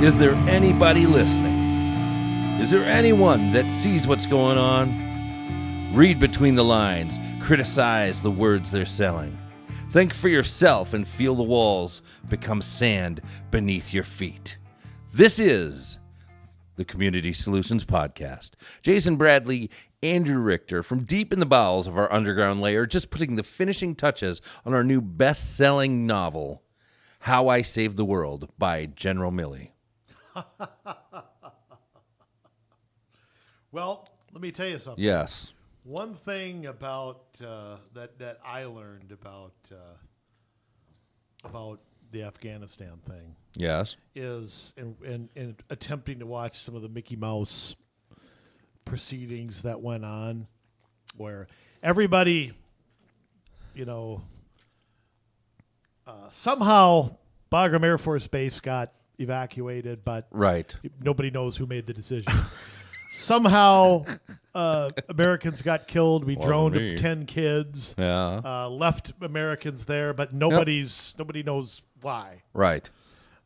Is there anybody listening? Is there anyone that sees what's going on? Read between the lines. Criticize the words they're selling. Think for yourself and feel the walls become sand beneath your feet. This is the Community Solutions Podcast. Jason Bradley, Andrew Richter, from deep in the bowels of our underground lair, just putting the finishing touches on our new best-selling novel, How I Saved the World by General Milley. Well, let me tell you something. Yes. One thing about that I learned about the Afghanistan thing. Yes. Is in attempting to watch some of the Mickey Mouse proceedings that went on, where everybody, somehow Bagram Air Force Base got evacuated, but Right. nobody knows who made the decision. Somehow Americans got killed. We droned 10 kids. Yeah. Left Americans there, but nobody knows why. Right.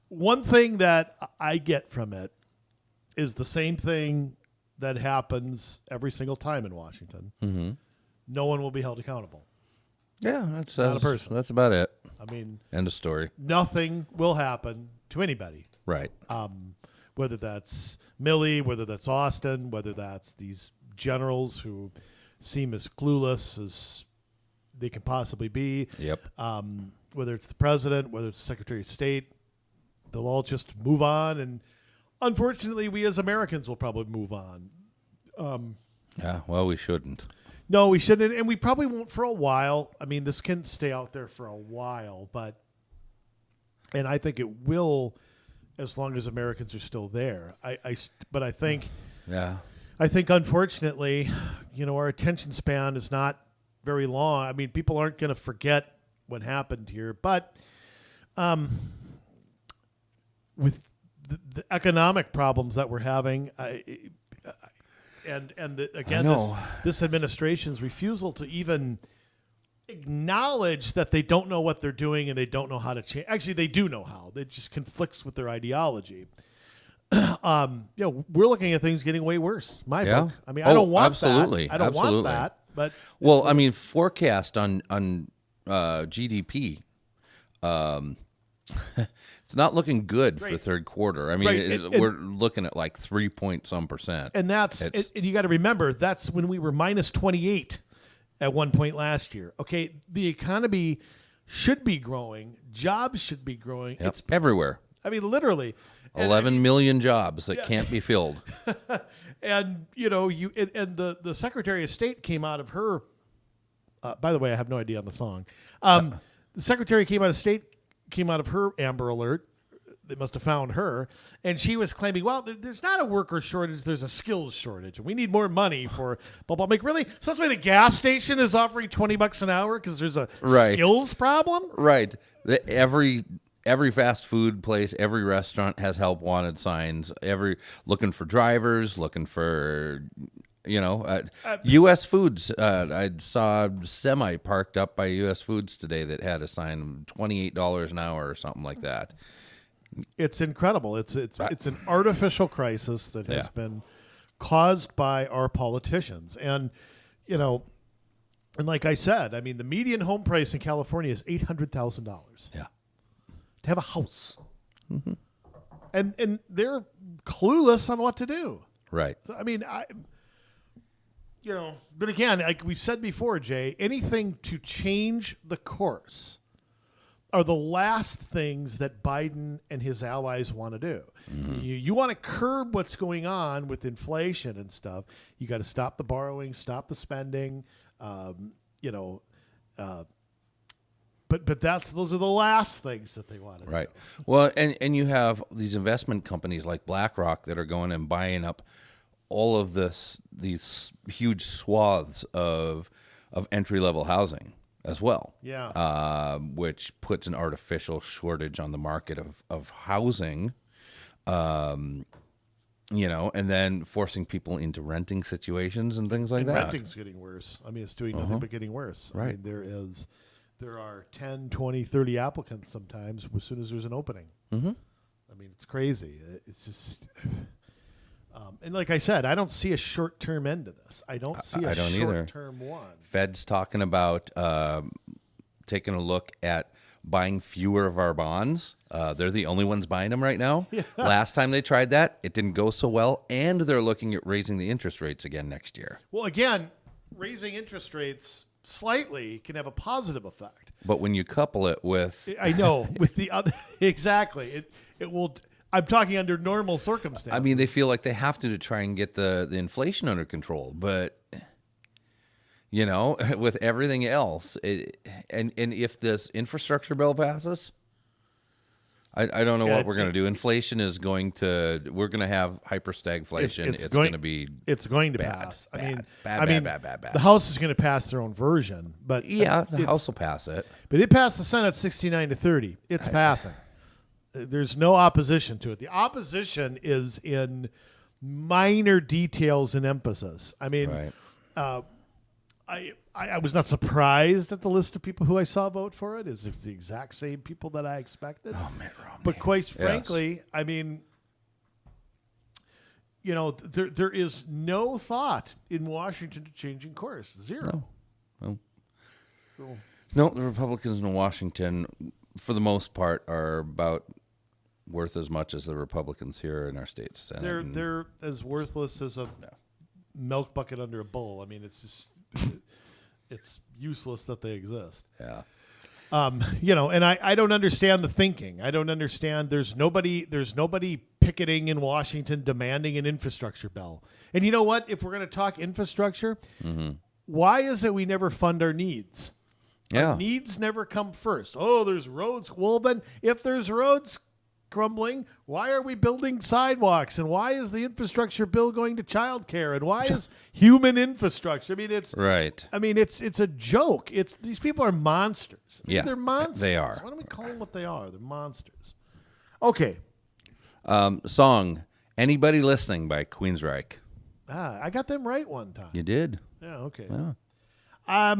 One thing that I get from it is the same thing that happens every single time in Washington. Mm-hmm. No one will be held accountable. Yeah, that's Not a person. That's about it. I mean, End of story. nothing will happen to anybody. Right. Whether that's Milley, whether that's Austin, whether that's these generals who seem as clueless as they can possibly be. Yep. Whether it's the president, whether it's the Secretary of State, they'll all just move on. And unfortunately, we as Americans will probably move on. Yeah, well, we shouldn't. No, we shouldn't. And we probably won't for a while. I mean, this can stay out there for a while, and I think it will as long as Americans are still there. But I think, unfortunately, our attention span is not very long. I mean, people aren't going to forget what happened here, but with the economic problems that we're having, this administration's refusal to even acknowledge that they don't know what they're doing and they don't know how to change. Actually, they do know how. It just conflicts with their ideology. We're looking at things getting way worse. My book. I mean, I don't want absolutely. that. I don't want that. But forecast on GDP. It's not looking good for third quarter. I mean, we're looking at like 3-point-some%. And and you got to remember, that's when we were minus 28 at one point last year. Okay, the economy should be growing. Jobs should be growing. Yep. It's everywhere. I mean, literally. 11 million jobs that can't be filled. And, the Secretary of State came out of her, by the way, I have no idea on the song. The Secretary came out of her Amber Alert. They must have found her. And she was claiming, well, there's not a worker shortage, there's a skills shortage. And we need more money for blah, blah. Like, really? So that's why the gas station is offering $20 an hour because there's a skills problem? Right. Every fast food place, every restaurant has help wanted signs. Looking for drivers, looking for... U.S. Foods. I saw semi parked up by U.S. Foods today that had a sign of $28 an hour or something like that. It's incredible. It's an artificial crisis that has been caused by our politicians. And, and like I said, I mean, the median home price in California is $800,000. Yeah. To have a house. Mm-hmm. And they're clueless on what to do. Right. So, I mean, but again, like we've said before, Jay, anything to change the course are the last things that Biden and his allies want to do. Mm-hmm. You want to curb what's going on with inflation and stuff. You got to stop the borrowing, stop the spending, but those are the last things that they want to do. Right. Well, and you have these investment companies like BlackRock that are going and buying up all of these huge swaths of entry-level housing as well. Yeah. Which puts an artificial shortage on the market of housing, and then forcing people into renting situations and things like that. Renting's getting worse. I mean, it's doing nothing but getting worse. Right. I mean, there are 10, 20, 30 applicants sometimes as soon as there's an opening. Mm-hmm. I mean, it's crazy. It's just, and like I said, I don't see a short-term end to this. I don't see a don't either. short-term one. Fed's talking about taking a look at buying fewer of our bonds. They're the only ones buying them right now. Yeah. Last time they tried that, it didn't go so well, and they're looking at raising the interest rates again next year. Well, again, raising interest rates slightly can have a positive effect. But when you couple it with... I know, with the other, exactly. It will, I'm talking under normal circumstances. I mean, they feel like they have to try and get the inflation under control, but... You know, with everything else, and if this infrastructure bill passes, I don't know what we're going to do. Inflation is we're going to have hyperstagflation. It's going to be It's going to bad, pass. bad, I mean, bad. The House is going to pass their own version, but Yeah, the House will pass it. But it passed the Senate 69-30. It's passing. There's no opposition to it. The opposition is in minor details and emphasis. I mean, Right. I was not surprised at the list of people who I saw vote for it. It's the exact same people that I expected. Oh, Mitt Romney. But quite frankly, I mean, you know, there is no thought in Washington to changing course. Zero. No. So, No, the Republicans in Washington, for the most part, are about worth as much as the Republicans here in our state Senate. they're as worthless as a milk bucket under a bull. I mean, it's just it's useless that they exist. Yeah. You know, and I don't understand the thinking. I don't understand. There's nobody picketing in Washington demanding an infrastructure bill. And you know what? If we're going to talk infrastructure, why is it we never fund our needs? Yeah. Our needs never come first. Oh, there's roads. Well, then if there's roads crumbling, why are we building sidewalks? And why is the infrastructure bill going to childcare? And why is human infrastructure? I mean, it's Right. I mean, it's a joke. These people are monsters. Yeah, They're monsters. they are. Why don't we call them what they are? They're monsters. Okay. Song, Anybody Listening by Queensryche. I got them right one time. You did. Yeah, okay. Yeah.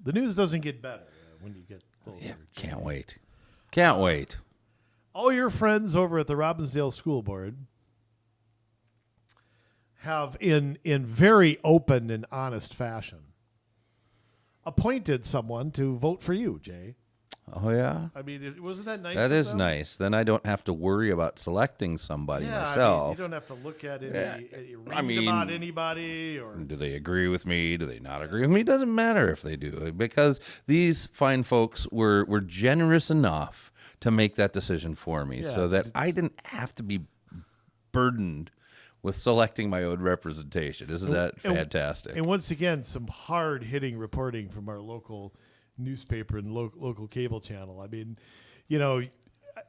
The news doesn't get better when you get closer. Yeah, can't wait. Can't wait. All your friends over at the Robbinsdale School Board have, in very open and honest fashion, appointed someone to vote for you, Jay. Oh, yeah? I mean, wasn't that nice? That of is them? nice. Then I don't have to worry about selecting somebody myself. I mean, you don't have to look at any read about anybody or. Do they agree with me? Do they not agree with me? It doesn't matter if they do, because these fine folks were generous enough to make that decision for me, so that I didn't have to be burdened with selecting my own representation. Isn't that fantastic? And once again, some hard-hitting reporting from our local newspaper and local cable channel. I mean, you know,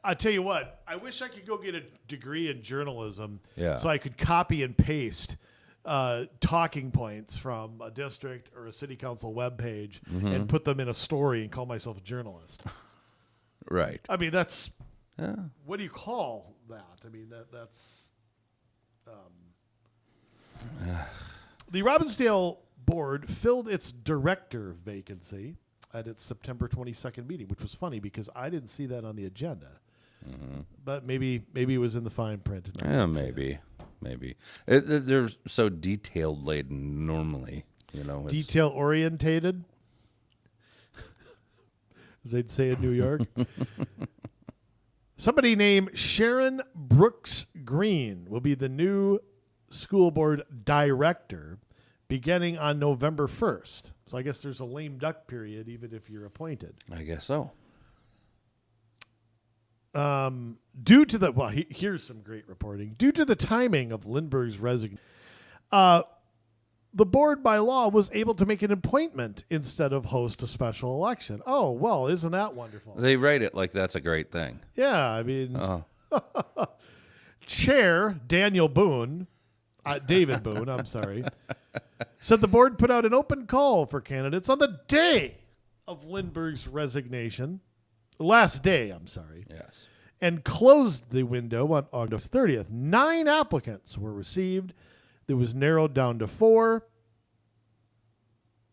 I tell you what, I wish I could go get a degree in journalism so I could copy and paste talking points from a district or a city council webpage and put them in a story and call myself a journalist. Right. I mean, that's what do you call that? I mean, that's the Robbinsdale board filled its director vacancy at its September 22nd meeting, which was funny because I didn't see that on the agenda. But maybe it was in the fine print. Yeah, maybe. They're so detailed laden normally, you know. Detail orientated, as they'd say in New York. Somebody named Sharon Brooks Green will be the new school board director beginning on November 1st. So I guess there's a lame duck period even if you're appointed. I guess so. Due to the, here's some great reporting. Due to the timing of Lindbergh's resignation, the board by law was able to make an appointment instead of host a special election. Oh, well, isn't that wonderful? They write it like that's a great thing. Yeah, I mean, Chair Daniel Boone, David Boone, I'm sorry, said the board put out an open call for candidates on the day of Lindbergh's resignation, last day, I'm sorry. Yes. And closed the window on August 30th. 9 applicants were received. It was narrowed down to 4.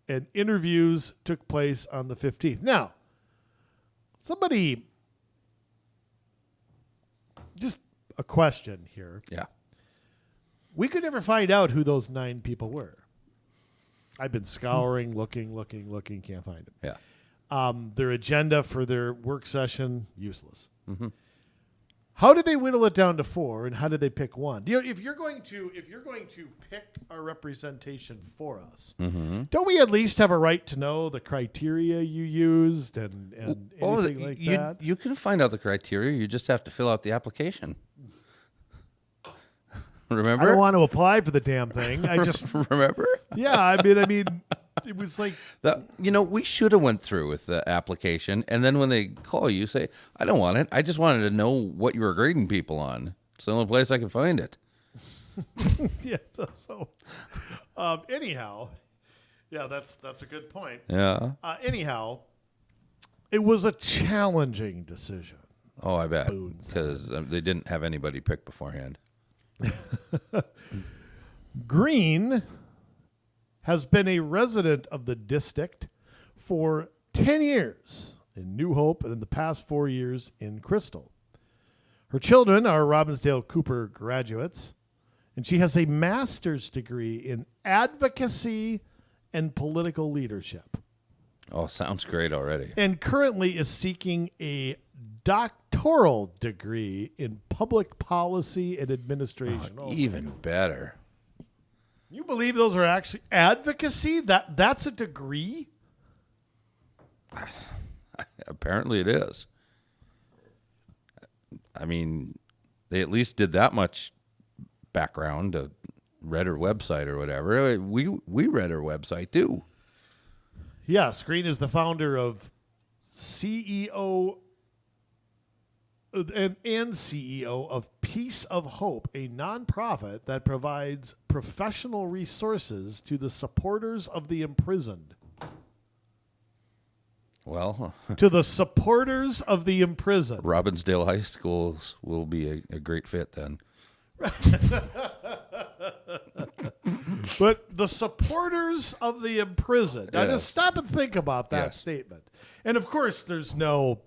And interviews took place on the 15th. Now, somebody a question here. Yeah. We could never find out who those 9 people were. I've been scouring, looking, can't find them. Yeah. Their agenda for their work session, useless. Mm-hmm. How did they whittle it down to 4, and how did they pick one? You know, if you're going to pick our representation for us, don't we at least have a right to know the criteria you used and anything like that? You can find out the criteria. You just have to fill out the application. Remember? I don't want to apply for the damn thing. I just remember. Yeah, I mean, it was like we should have went through with the application, and then when they call you, say, "I don't want it. I just wanted to know what you were grading people on. It's the only place I can find it." Yeah. So anyhow, yeah, that's a good point. Yeah. Anyhow, it was a challenging decision. Oh, I bet, because they didn't have anybody picked beforehand. Green has been a resident of the district for 10 years in New Hope and in the past 4 years in Crystal. Her children are Robbinsdale Cooper graduates, and she has a master's degree in advocacy and political leadership. Oh, sounds great already. And currently is seeking a doctoral degree in public policy and administration. Even better. You believe those are actually advocacy? That's a degree? Apparently it is. I mean, they at least did that much background, read her website or whatever. We read her website too. Yes, Green is the founder of CEO and CEO of Piece of Hope, a nonprofit that provides professional resources to the supporters of the imprisoned. Well, to the supporters of the imprisoned. Robbinsdale High Schools will be a great fit then. But the supporters of the imprisoned. Now, just stop and think about that statement. And of course, there's no,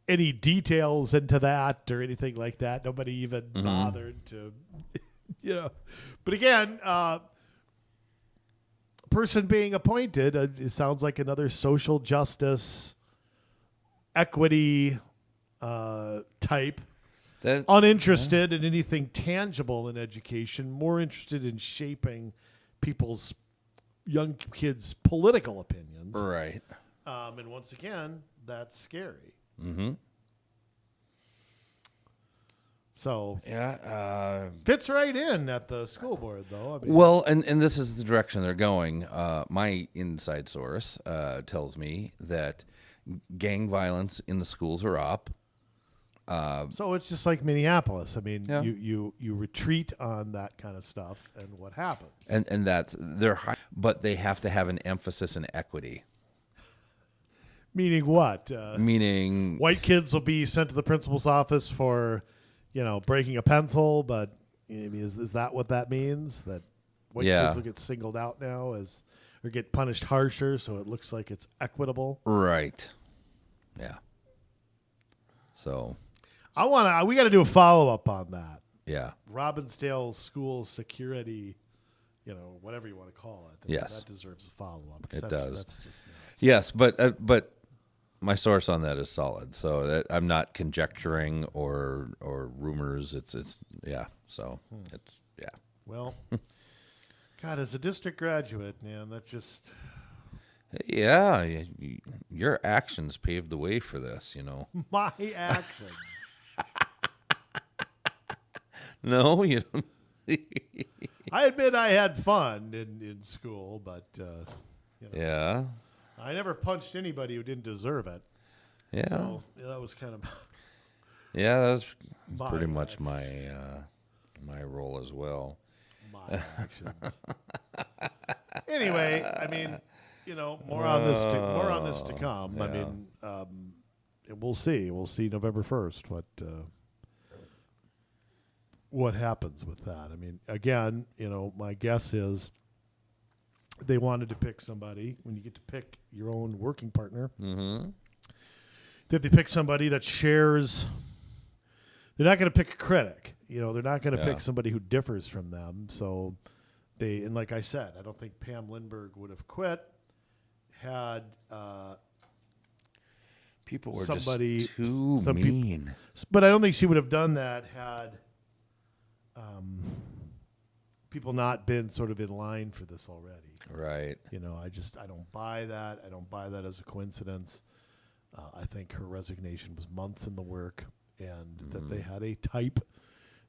any details into that or anything like that. Nobody even bothered to, But again, person being appointed, it sounds like another social justice, equity type. Uninterested in anything tangible in education, more interested in shaping people's young kids' political opinions. Right. And once again, that's scary. Mm-hmm. So yeah, fits right in at the school board, though. I mean, well, and this is the direction they're going. My inside source tells me that gang violence in the schools are up. So it's just like Minneapolis. I mean, you retreat on that kind of stuff, and what happens? And that's but they have to have an emphasis in equity. Meaning what? Meaning white kids will be sent to the principal's office for, breaking a pencil. But is that what that means? That white kids will get singled out now or get punished harsher, so it looks like it's equitable. Right. Yeah. So. We got to do a follow up on that. Yeah. Robbinsdale school security, whatever you want to call it. Yes. That deserves a follow up. It does. That's just nuts. Yes, but my source on that is solid. So that I'm not conjecturing or rumors. It's So it's Well, God, as a district graduate, man, that just. Yeah, your actions paved the way for this. My actions. No, you don't. I admit I had fun in school, but yeah, I never punched anybody who didn't deserve it. Yeah, so that was kind of that was pretty much my role as well. My actions. Anyway, I mean, more on this to come. Yeah. I mean, we'll see. We'll see November 1st what happens with that. I mean, again, my guess is they wanted to pick somebody. When you get to pick your own working partner, if they pick somebody that shares, they're not going to pick a critic. They're not going to pick somebody who differs from them. So and like I said, I don't think Pam Lindbergh would have quit had people were somebody just too mean. But I don't think she would have done that had people not been sort of in line for this already. Right. I don't buy that. I don't buy that as a coincidence. I think her resignation was months in the work, and that they had a type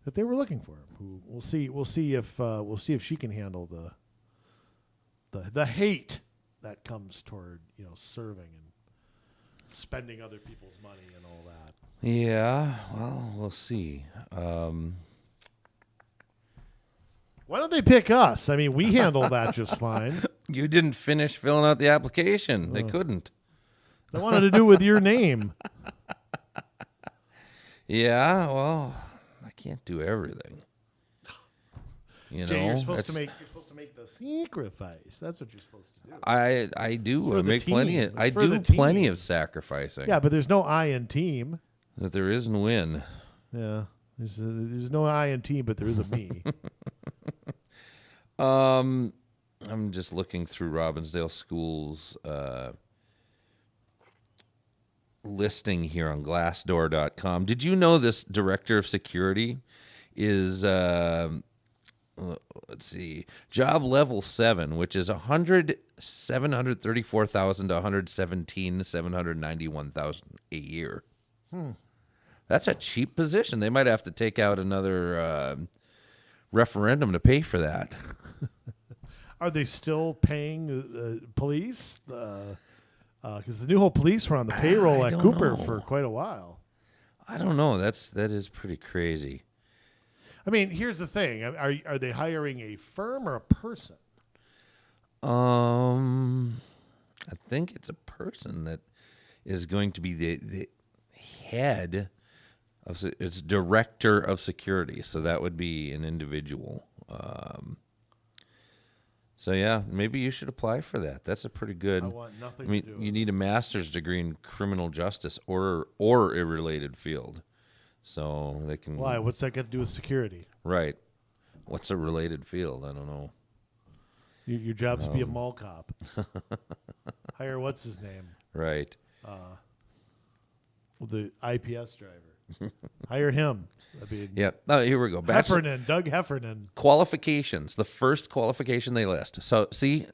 that they were looking for. Who we'll see if she can handle the hate that comes toward serving and spending other people's money and all that. Yeah. Well, we'll see. Why don't they pick us? I mean, we handle that just fine. You didn't finish filling out the application. They couldn't. They wanted to do with your name. Yeah, well, I can't do everything. Jay, you're supposed to make the sacrifice. That's what you're supposed to do. I do. I make team. plenty of. It's I for do the plenty team. of sacrificing. Yeah, but there's no I in team. That there is no win. Yeah, there's no I in team, but there is a me. I'm just looking through Robbinsdale School's listing here on Glassdoor.com. Did you know this director of security is, let's see, job level 7, which is $734,000 to $791,000 a year. That's a cheap position. They might have to take out another referendum to pay for that. Are they still paying police? Because the new whole police were on the payroll at Cooper for quite a while. I don't know. That is pretty crazy. I mean, here's the thing: are they hiring a firm or a person? I think it's a person that is going to be the head of. It's director of security, so that would be an individual. So yeah, maybe you should apply for that. That's a pretty good. I want nothing. I mean, to do you with need a master's degree in criminal justice or a related field, so they can. Why? What's that got to do with security? Right. What's a related field? I don't know. Your job's to be a mall cop. Hire what's his name? Right. The IPS driver. Hire him. Yep. Oh, here we go. Doug Heffernan. Qualifications. The first qualification they list. So, see,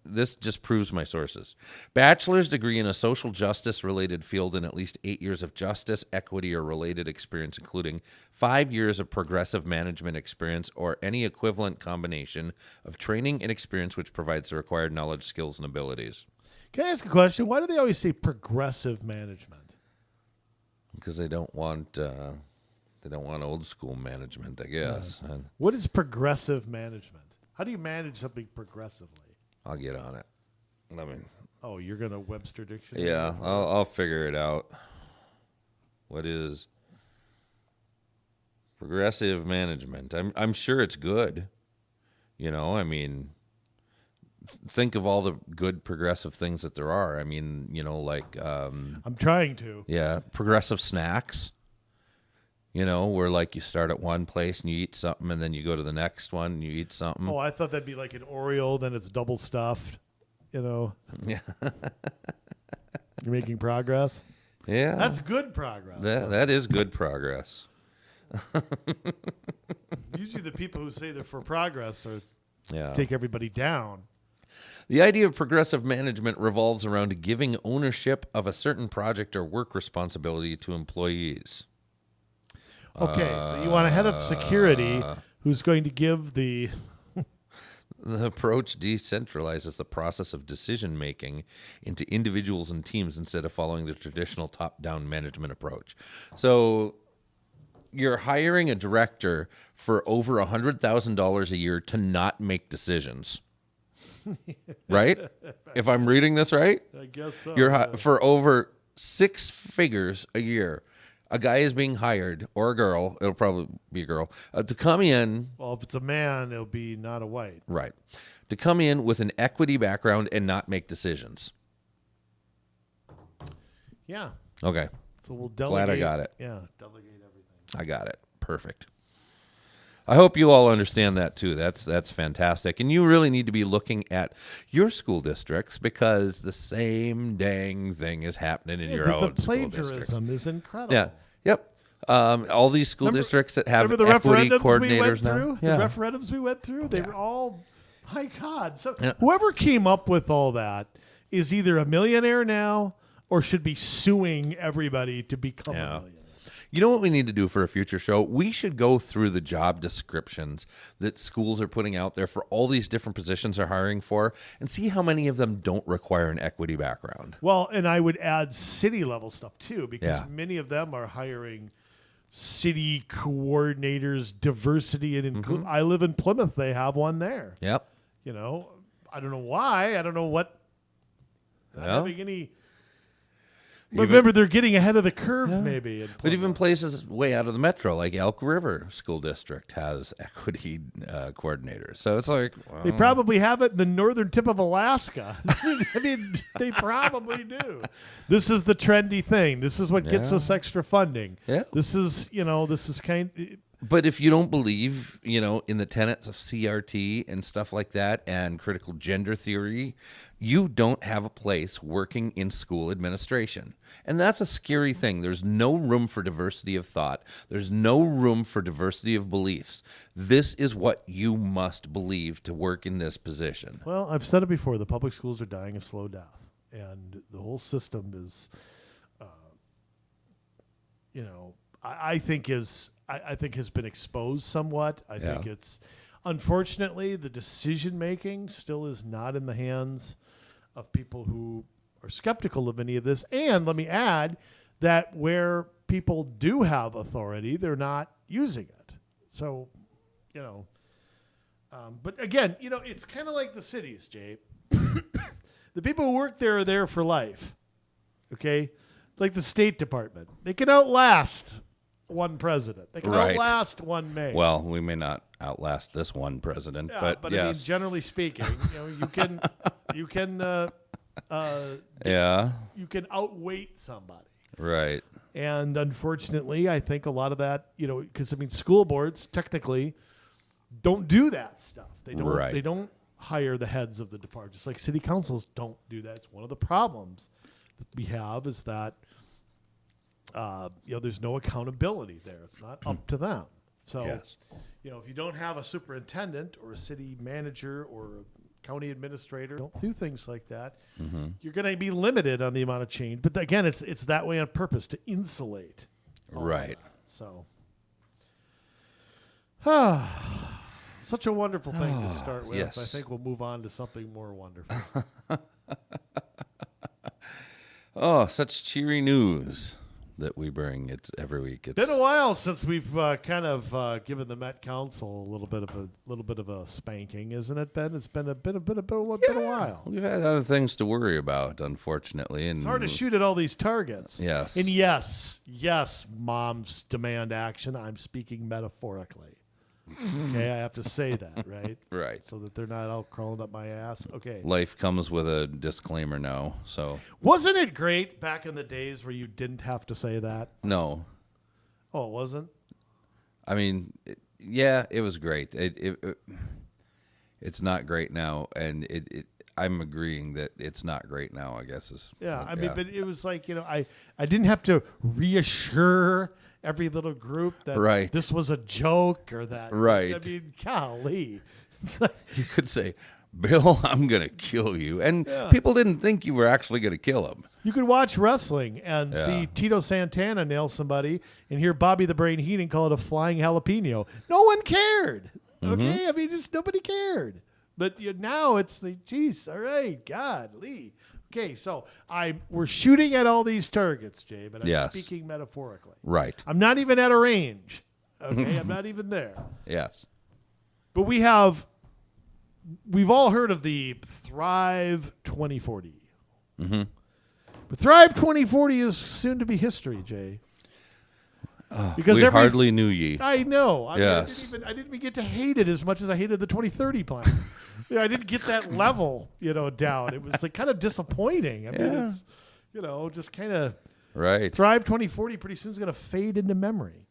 this just proves my sources. Bachelor's degree in a social justice related field in at least 8 years of justice, equity, or related experience, including 5 years of progressive management experience or any equivalent combination of training and experience which provides the required knowledge, skills, and abilities. Can I ask a question? Why do they always say progressive management? Because they don't want old school management, I guess. Yeah. What is progressive management? How do you manage something progressively? I'll get on it. Oh, you're gonna Webster Dictionary? Yeah, I'll figure it out. What is progressive management? I'm sure it's good. I mean, think of all the good progressive things that there are. I mean, like I'm trying to. Yeah, progressive snacks. Where like you start at one place and you eat something, and then you go to the next one and you eat something. Oh, I thought that'd be like an Oreo, then it's double stuffed. Yeah. You're making progress. Yeah, that's good progress. That is good progress. Usually, the people who say they're for progress Yeah. take everybody down. The idea of progressive management revolves around giving ownership of a certain project or work responsibility to employees. Okay, so you want a head of security who's going to give the... The approach decentralizes the process of decision-making into individuals and teams instead of following the traditional top-down management approach. So you're hiring a director for over $100,000 a year to not make decisions. Right? If I'm reading this right? I guess so. For over 6 figures a year. A guy is being hired, or a girl, it'll probably be a girl, to come in. Well, if it's a man, it'll be not a white. Right. To come in with an equity background and not make decisions. Yeah. Okay. So we'll delegate. Glad I got it. Yeah, delegate everything. I got it. Perfect. I hope you all understand that too. That's fantastic. And you really need to be looking at your school districts because the same dang thing is happening in your own The school plagiarism district. is incredible. Yeah. Yep. All these school districts that have remember the equity referendums coordinators we went now. through? Yeah. The referendums we went through, they were all, my God. So Yeah. whoever came up with all that is either a millionaire now or should be suing everybody to become a millionaire. You know what we need to do for a future show? We should go through the job descriptions that schools are putting out there for all these different positions they're hiring for and see how many of them don't require an equity background. Well, and I would add city level stuff too, because Yeah. many of them are hiring city coordinators, diversity and inclusion. I live in Plymouth. They have one there. Yep. You know, I don't know why. I don't know what. Not having any. But remember, they're getting ahead of the curve, maybe. In But even Plymouth. places way out of the metro, like Elk River School District, has equity coordinators. So it's like, well, They probably have it in the northern tip of Alaska. I mean, they probably do. This is the trendy thing. This is what gets us extra funding. Yeah. This is, this is kind. But if you don't believe, in the tenets of CRT and stuff like that and critical gender theory, you don't have a place working in school administration. And that's a scary thing. There's no room for diversity of thought. There's no room for diversity of beliefs. This is what you must believe to work in this position. Well, I've said it before. The public schools are dying a slow death. And the whole system is, I think has been exposed somewhat. I think it's, unfortunately, the decision making still is not in the hands of people who are skeptical of any of this. And let me add that where people do have authority, they're not using it. So, but again, it's kind of like the cities, Jay. The people who work there are there for life. Okay? Like the State Department. They can outlast one president. They can outlast one mayor. Well, we may not outlast this one president, but I yes. mean, generally speaking, you can you can outweight somebody. Right. And unfortunately, I think a lot of that, because school boards technically don't do that stuff. They don't. Right. They don't hire the heads of the department. Just like city councils don't do that. It's one of the problems that we have is that there's no accountability there. It's not up to them. So, if you don't have a superintendent or a city manager or a county administrator, don't do things like that, you're going to be limited on the amount of change. But again, it's that way on purpose to insulate. Right. So, such a wonderful thing to start with. Yes. I think we'll move on to something more wonderful. Oh, such cheery news that we bring every week. It's Been a while since we've kind of given the Met Council a little bit of a spanking, isn't it, Ben? It's been a while. We've had other things to worry about, unfortunately, and It's hard to shoot at all these targets. Yes. And yes, moms demand action. I'm speaking metaphorically. Okay, I have to say that, right? Right. So that they're not out crawling up my ass. Okay. Life comes with a disclaimer now, so Wasn't it great back in the days where you didn't have to say that? no. Oh, it wasn't? I mean, it was great. It's not great now, and I'm agreeing that it's not great now, I guess. But it was like, I didn't have to reassure every little group that this was a joke or that. Right. I mean, golly. You could say, Bill, I'm going to kill you. And people didn't think you were actually going to kill him. You could watch wrestling and see Tito Santana nail somebody and hear Bobby the Brain Heenan call it a flying jalapeno. No one cared. Okay? I mean, just nobody cared. But now it's like, geez, all right, golly. Okay, so we're shooting at all these targets, Jay, but I'm speaking metaphorically. Right. I'm not even at a range. Okay, I'm not even there. Yes. But we've all heard of the Thrive 2040. Mm-hmm. But Thrive 2040 is soon to be history, Jay. Because we hardly knew ye. I know. I Yes. didn't even get to hate it as much as I hated the 2030 plan. I didn't get that level, down. It was like kind of disappointing. I mean, it's, just kind of. Right. Thrive 2040 pretty soon is going to fade into memory.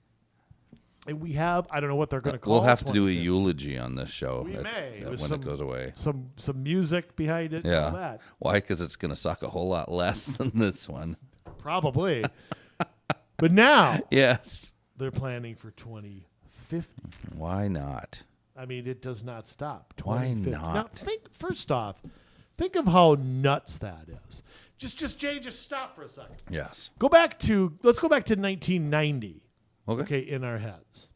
And we have, I don't know what they're going to call it. We'll have to do a eulogy on this show We may. With when it goes away. Some music behind it and all that. Why? Because it's going to suck a whole lot less than this one. Probably. But now, yes, they're planning for 2050. Why not? I mean, it does not stop. Why 2050. not? Now, first off, think of how nuts that is. Jay, just stop for a second. Yes. Let's go back to 1990. Okay. In our heads.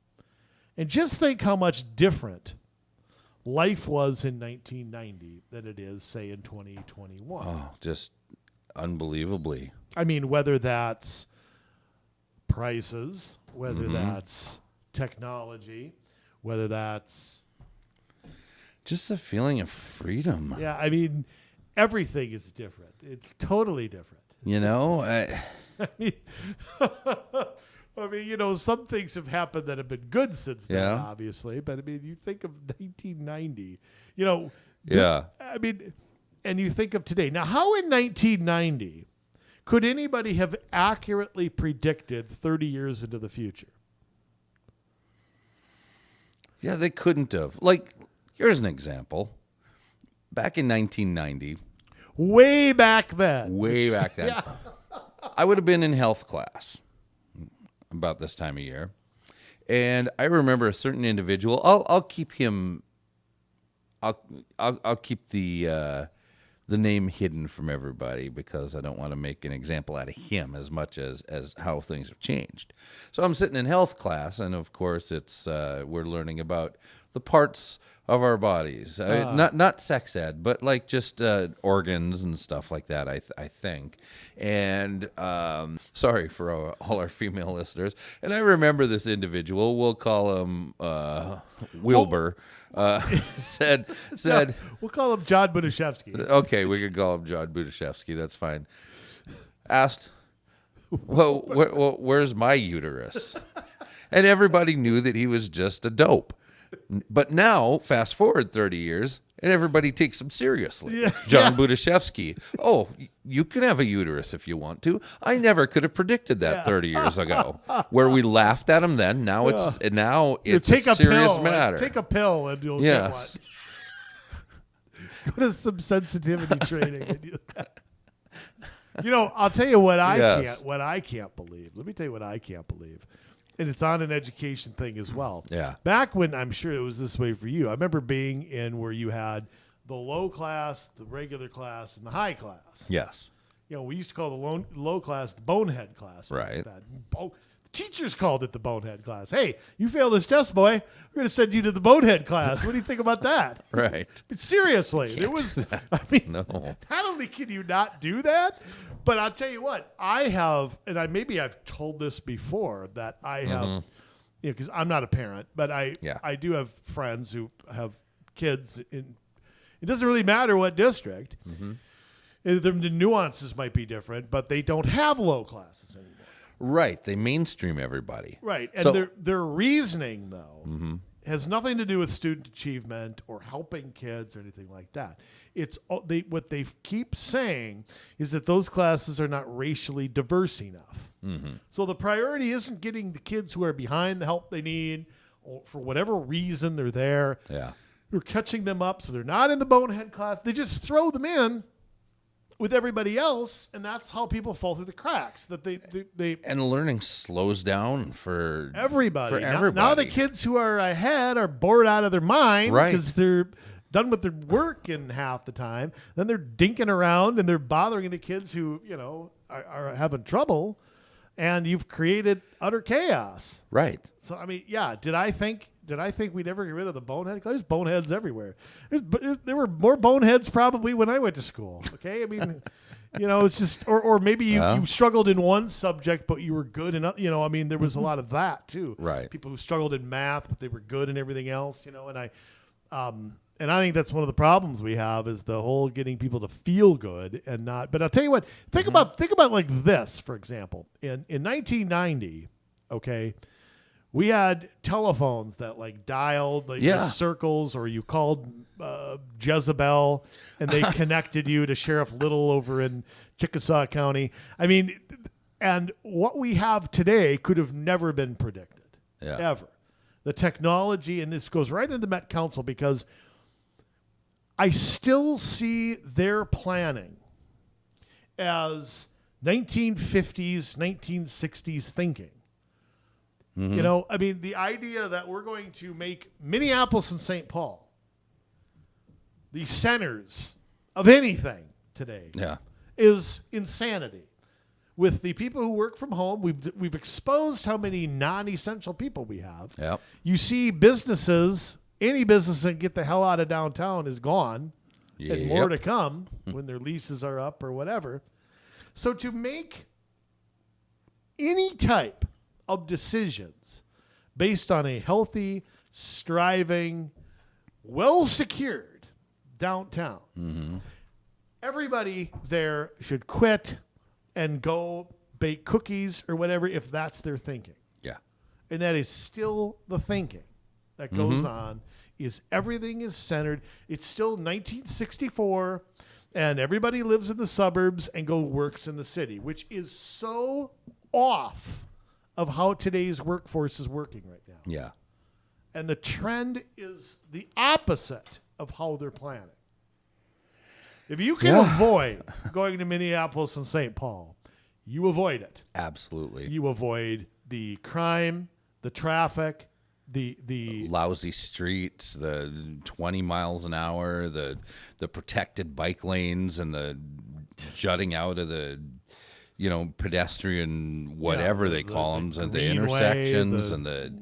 And just think how much different life was in 1990 than it is, say, in 2021. Oh, just unbelievably. I mean, whether that's prices, whether that's technology, whether that's just a feeling of freedom. Yeah, I mean, everything is different. It's totally different. You know, I mean, some things have happened that have been good since then, Yeah. obviously. But I mean, you think of 1990, Yeah. I mean, and you think of today. Now, how in 1990 could anybody have accurately predicted 30 years into the future? Yeah, they couldn't have. Like, here's an example. Back in 1990. Way back then. Yeah. I would have been in health class about this time of year. And I remember a certain individual. I'll keep him. I'll keep the name hidden from everybody because I don't want to make an example out of him as much as how things have changed. So I'm sitting in health class, and of course it's we're learning about the parts of our bodies, not sex ed, but like just organs and stuff like that. I think, and sorry for all our female listeners. And I remember this individual. We'll call him Wilbur. Said We'll call him John Budashevsky. Okay, we could call him John Budashevsky. That's fine. Asked, well, where's my uterus? And everybody knew that he was just a dope. But now, fast forward 30 years, and everybody takes him seriously. Yeah. John Budashevsky. Oh, you can have a uterus if you want to. I never could have predicted that 30 years ago. Where we laughed at him then, now it's take a serious pill, matter. Take a pill and you'll Yes. get what? Go to some sensitivity training. And I'll tell you what I can't believe. Let me tell you what I can't believe. And it's on an education thing as well. Yeah. Back when, I'm sure it was this way for you, I remember being in where you had the low class, the regular class, and the high class. Yes. We used to call the low class the bonehead class. Right. The teachers called it the bonehead class. Hey, you failed this test, boy. We're going to send you to the bonehead class. What do you think about that? Right. But seriously, Can't do that. I mean, No. not only can you not do that, but I'll tell you what, I have, and maybe I've told this before, that I have, because I'm not a parent, but I do have friends who have kids in, it doesn't really matter what district. The nuances might be different, but they don't have low classes anymore. Right. They mainstream everybody. Right. And their reasoning, though, has nothing to do with student achievement or helping kids or anything like that. It's what they keep saying is that those classes are not racially diverse enough. So the priority isn't getting the kids who are behind the help they need, or for whatever reason they're there. Yeah. You're catching them up so they're not in the bonehead class. They just throw them in with everybody else, and that's how people fall through the cracks. That they And learning slows down for everybody. For everybody. Now the kids who are ahead are bored out of their mind because they're done with their work in half the time. Then they're dinking around and they're bothering the kids who are having trouble, and you've created utter chaos. Right. So I mean, did I think we'd ever get rid of the bonehead? There's boneheads everywhere. There were more boneheads probably when I went to school. Okay, I mean, it's just, or maybe you struggled in one subject but you were good in, I mean, there was a lot of that too. Right. People who struggled in math but they were good in everything else. And I think that's one of the problems we have is the whole getting people to feel good and not. But I'll tell you what, think about like this, for example, in 1990, okay. We had telephones that like dialed the circles, or you called Jezebel and they connected you to Sheriff Little over in Chickasaw County. I mean, And what we have today could have never been predicted, ever. The technology, and this goes right into the Met Council, because I still see their planning as 1950s, 1960s thinking. You know, I mean, the idea that we're going to make Minneapolis and St. Paul the centers of anything today is insanity. With the people who work from home, we've exposed how many non-essential people we have. Yep. You see businesses, any business that get the hell out of downtown is gone, and more to come when their leases are up or whatever. So to make any type of decisions based on a healthy, striving, well-secured downtown, everybody there should quit and go bake cookies or whatever if that's their thinking. Yeah. And that is still the thinking that goes on, is everything is centered. It's still 1964, and everybody lives in the suburbs and works in the city, which is so off of how today's workforce is working right now. Yeah. And the trend is the opposite of how they're planning. If you can avoid going to Minneapolis and St. Paul, you avoid it. Absolutely. You avoid the crime, the traffic, the lousy streets, the 20 miles an hour, the protected bike lanes, and the jutting out of the pedestrian whatever they call them, and the intersections, and the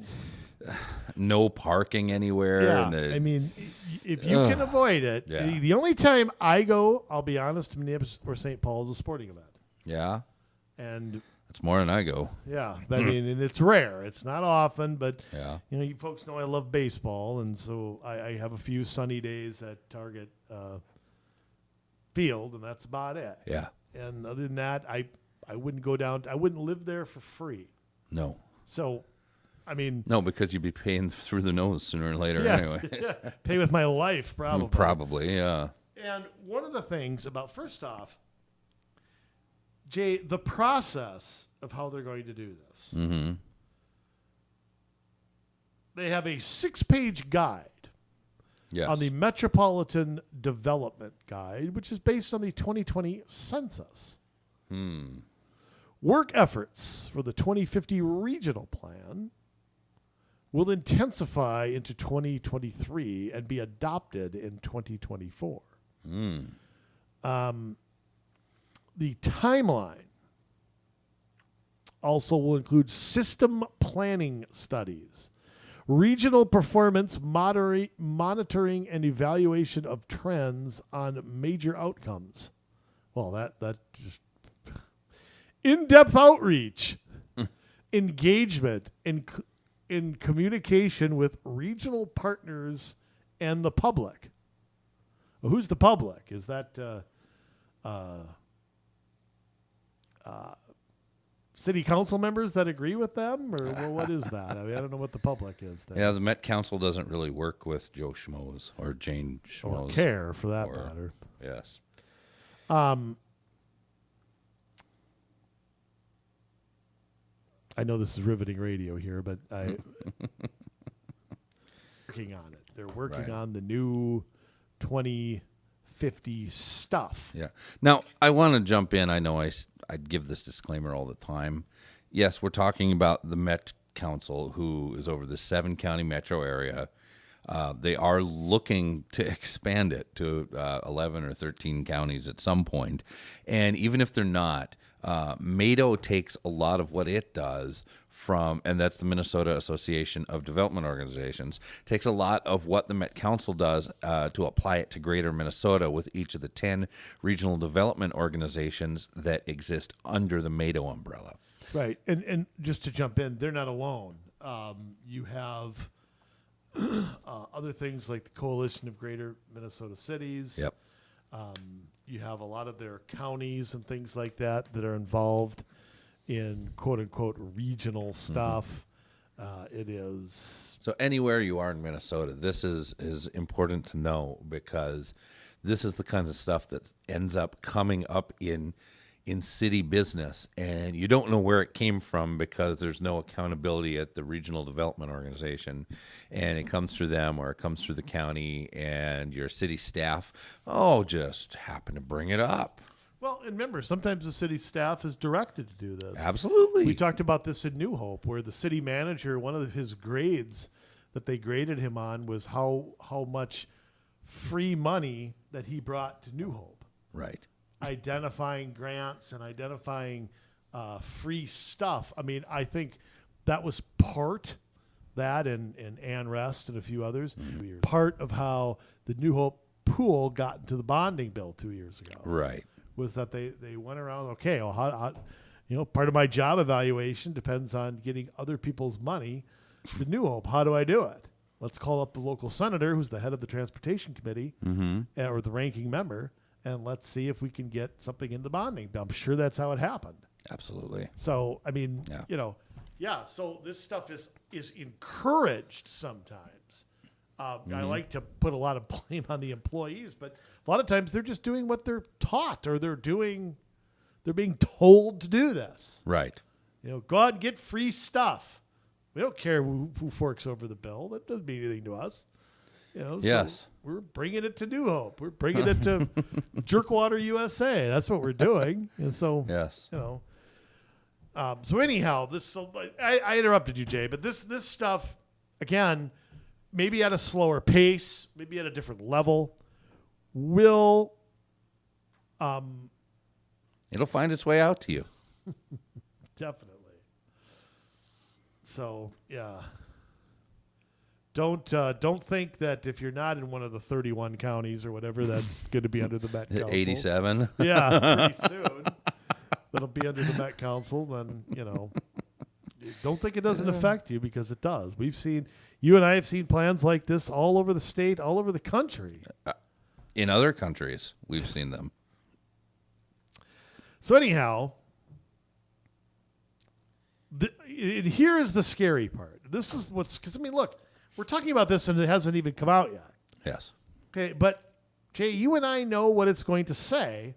no parking anywhere. Yeah, and I mean, if you can avoid it, the only time I go, I'll be honest, to Minneapolis or St. Paul is a sporting event. Yeah. And it's more than I go. Yeah. I mean, and it's rare. It's not often, but, yeah. You folks know I love baseball, and so I have a few sunny days at Target Field, and that's about it. Yeah. And other than that, I wouldn't go down. I wouldn't live there for free. No. So, I mean. No, because you'd be paying through the nose sooner or later anyway. Pay with my life, probably. Probably, yeah. And one of the things about, first off, Jay, the process of how they're going to do this. Mm-hmm. They have a 6-page guide on the Metropolitan Development Guide, which is based on the 2020 census. Work efforts for the 2050 regional plan will intensify into 2023 and be adopted in 2024. The timeline also will include system planning studies, regional performance monitoring and evaluation of trends on major outcomes. Well, that just in-depth outreach, engagement, in communication with regional partners and the public. Well, who's the public? Is that city council members that agree with them, or what is that? I mean, I don't know what the public is there. Yeah, the Met Council doesn't really work with Joe Schmoes or Jane Schmoes. Or care, for that matter. Yes. I know this is riveting radio here, but working on it. They're working on the new 2050 stuff. Yeah. Now, I want to jump in. I know I'd give this disclaimer all the time. Yes, we're talking about the Met Council, who is over the 7-county metro area. They are looking to expand it to 11 or 13 counties at some point. And even if they're not, MADO takes a lot of what it does from, and that's the Minnesota Association of Development Organizations, takes a lot of what the Met Council does to apply it to greater Minnesota with each of the 10 regional development organizations that exist under the MADO umbrella. Right. And just to jump in, they're not alone. You have other things like the Coalition of Greater Minnesota Cities. Yep. You have a lot of their counties and things like that are involved in quote-unquote regional stuff. It is... So anywhere you are in Minnesota, this is important to know, because this is the kind of stuff that ends up coming up in in city business, and you don't know where it came from because there's no accountability at the regional development organization, and it comes through them or it comes through the county, and your city staff, just happen to bring it up. Well, and remember, sometimes the city staff is directed to do this. Absolutely. We talked about this in New Hope, where the city manager, one of his grades that they graded him on was how much free money that he brought to New Hope. Right. Identifying grants and identifying free stuff. I mean, I think that was that and Ann Rest and a few others, part of how the New Hope pool got into the bonding bill 2 years ago. Right. Was that they went around, okay, well, how part of my job evaluation depends on getting other people's money to New Hope. How do I do it? Let's call up the local senator, who's the head of the transportation committee, or the ranking member, and let's see if we can get something in the bonding bill. I'm sure that's how it happened. Absolutely. So, I mean, so this stuff is encouraged sometimes. I like to put a lot of blame on the employees, but a lot of times they're just doing what they're taught, or they're being told to do this. Right. Go out and get free stuff. We don't care who forks over the bill. That doesn't mean anything to us. Yes. So we're bringing it to New Hope. We're bringing it to Jerkwater, U.S.A. That's what we're doing. And so, yes. So anyhow, I interrupted you, Jay, but this stuff, again, maybe at a slower pace, maybe at a different level, will it'll find its way out to you. Definitely. So, yeah. Don't think that if you're not in one of the 31 counties or whatever, that's going to be under the Met Council. 87. Yeah, pretty soon. That'll be under the Met Council. Then, don't think it doesn't affect you, because it does. You and I have seen plans like this all over the state, all over the country. In other countries, we've seen them. So anyhow, here is the scary part. This is because, look, we're talking about this and it hasn't even come out yet. Yes. Okay, but Jay, you and I know what it's going to say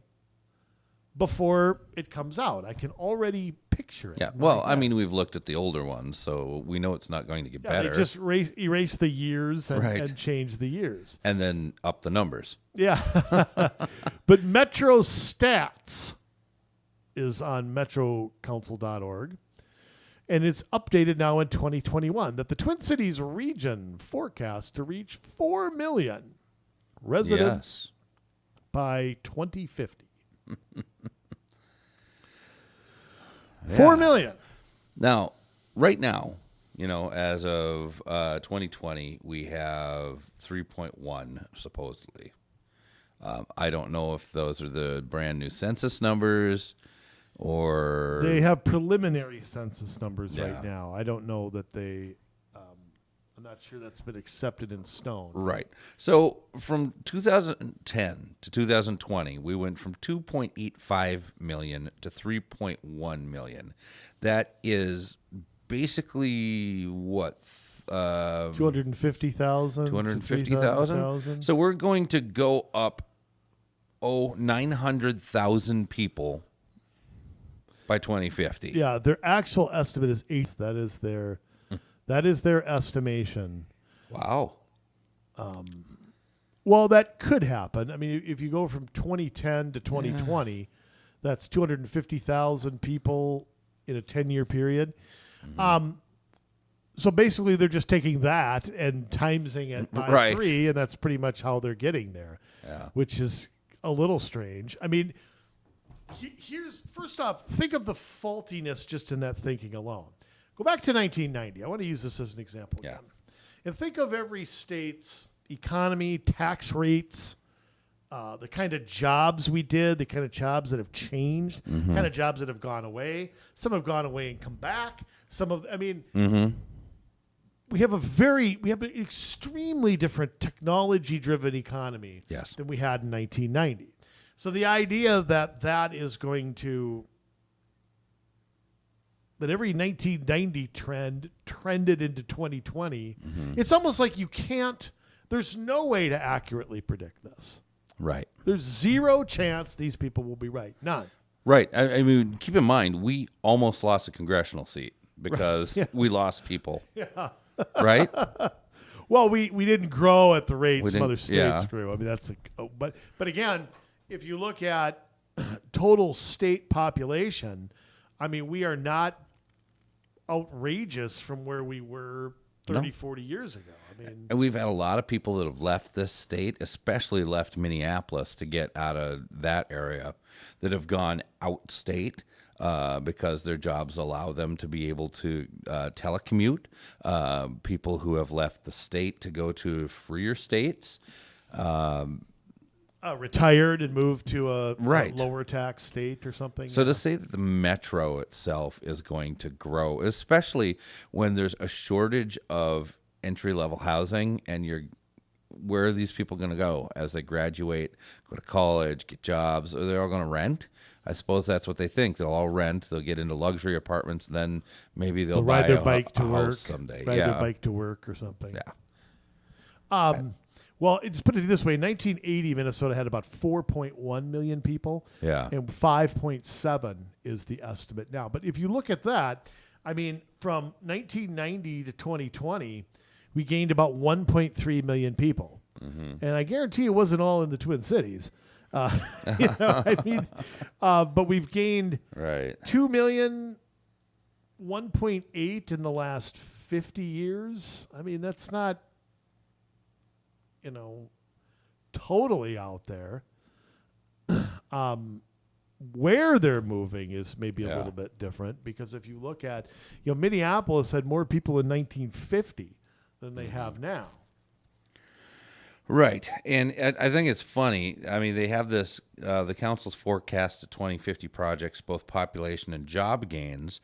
before it comes out. I can already picture it. Yeah. Well, we've looked at the older ones, so we know it's not going to get better. They just erase the years and change the years. And then up the numbers. Yeah. But Metro Stats is on metrocouncil.org. And it's updated now in 2021 that the Twin Cities region forecast to reach 4 million residents by 2050. 4 million. Now, right now, as of 2020, we have 3.1 supposedly. I don't know if those are the brand new census numbers. Or they have preliminary census numbers right now. I don't know that I'm not sure that's been accepted in stone. Right. So from 2010 to 2020, we went from 2.85 million to 3.1 million. That is basically what? 250,000? 250,000? So we're going to go up, 900,000 people by 2050. Yeah, their actual estimate is 8. That is their estimation. Wow. Well, that could happen. If you go from 2010 to 2020, that's 250,000 people in a 10-year period. Mm-hmm. So basically, they're just taking that and timesing it by 3, and that's pretty much how they're getting there, which is a little strange. Here's, first off, think of the faultiness just in that thinking alone. Go back to 1990. I want to use this as an example again. And think of every state's economy, tax rates, the kind of jobs we did, the kind of jobs that have changed, kind of jobs that have gone away. Some have gone away and come back. We have an extremely different technology-driven economy than we had in 1990. So the idea that every 1990 trend trended into 2020, it's almost like there's no way to accurately predict this. Right. There's zero chance these people will be right. None. Right. I mean, keep in mind, we almost lost a congressional seat because Yeah. we lost people. Yeah. Right? Well, we didn't grow at the rate We some other didn't- states yeah. grew. I mean, but again, if you look at total state population, I mean, we are not outrageous from where we were 30, No. 40 years ago. I mean, And we've had a lot of people that have left this state, especially left Minneapolis to get out of that area, that have gone outstate because their jobs allow them to be able to telecommute. People who have left the state to go to freer states. retired and moved to a Right. lower tax state or something. So to say that the metro itself is going to grow, especially when there's a shortage of entry-level housing, and where are these people going to go as they graduate, go to college, get jobs? Are they all going to rent? I suppose that's what they think. They'll all rent. They'll get into luxury apartments, and then maybe they'll buy ride their a bike to house work someday. Ride Yeah, their bike to work or something. yeah. Well, just put it this way: in 1980, Minnesota had about 4.1 million people. Yeah. And 5.7 is the estimate now. But if you look at that, I mean, from 1990 to 2020, we gained about 1.3 million people. Mm-hmm. And I guarantee it wasn't all in the Twin Cities. I mean, but we've gained Right. 2 million, 1.8 in the last 50 years. I mean, that's not, totally out there. Where they're moving is maybe a little bit different, because if you look at, Minneapolis had more people in 1950 than they have now. Right. And I think it's funny. I mean, they have this, the council's forecast to 2050 projects, both population and job gains.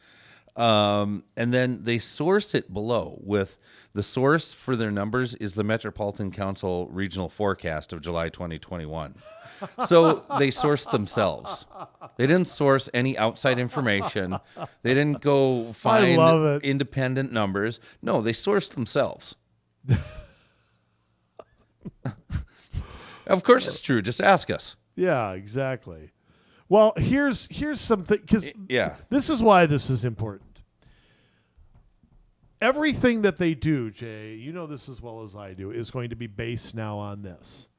And then they source it below with the source for their numbers is the Metropolitan Council Regional Forecast of July 2021. So they sourced themselves. They didn't source any outside information. They didn't go love find it. independent numbers. No, they sourced themselves. Of course it's true. Just ask us. Yeah, exactly. Well, here's something, because Yeah. this is why this is important. Everything that they do, Jay, you know this as well as I do, is going to be based now on this.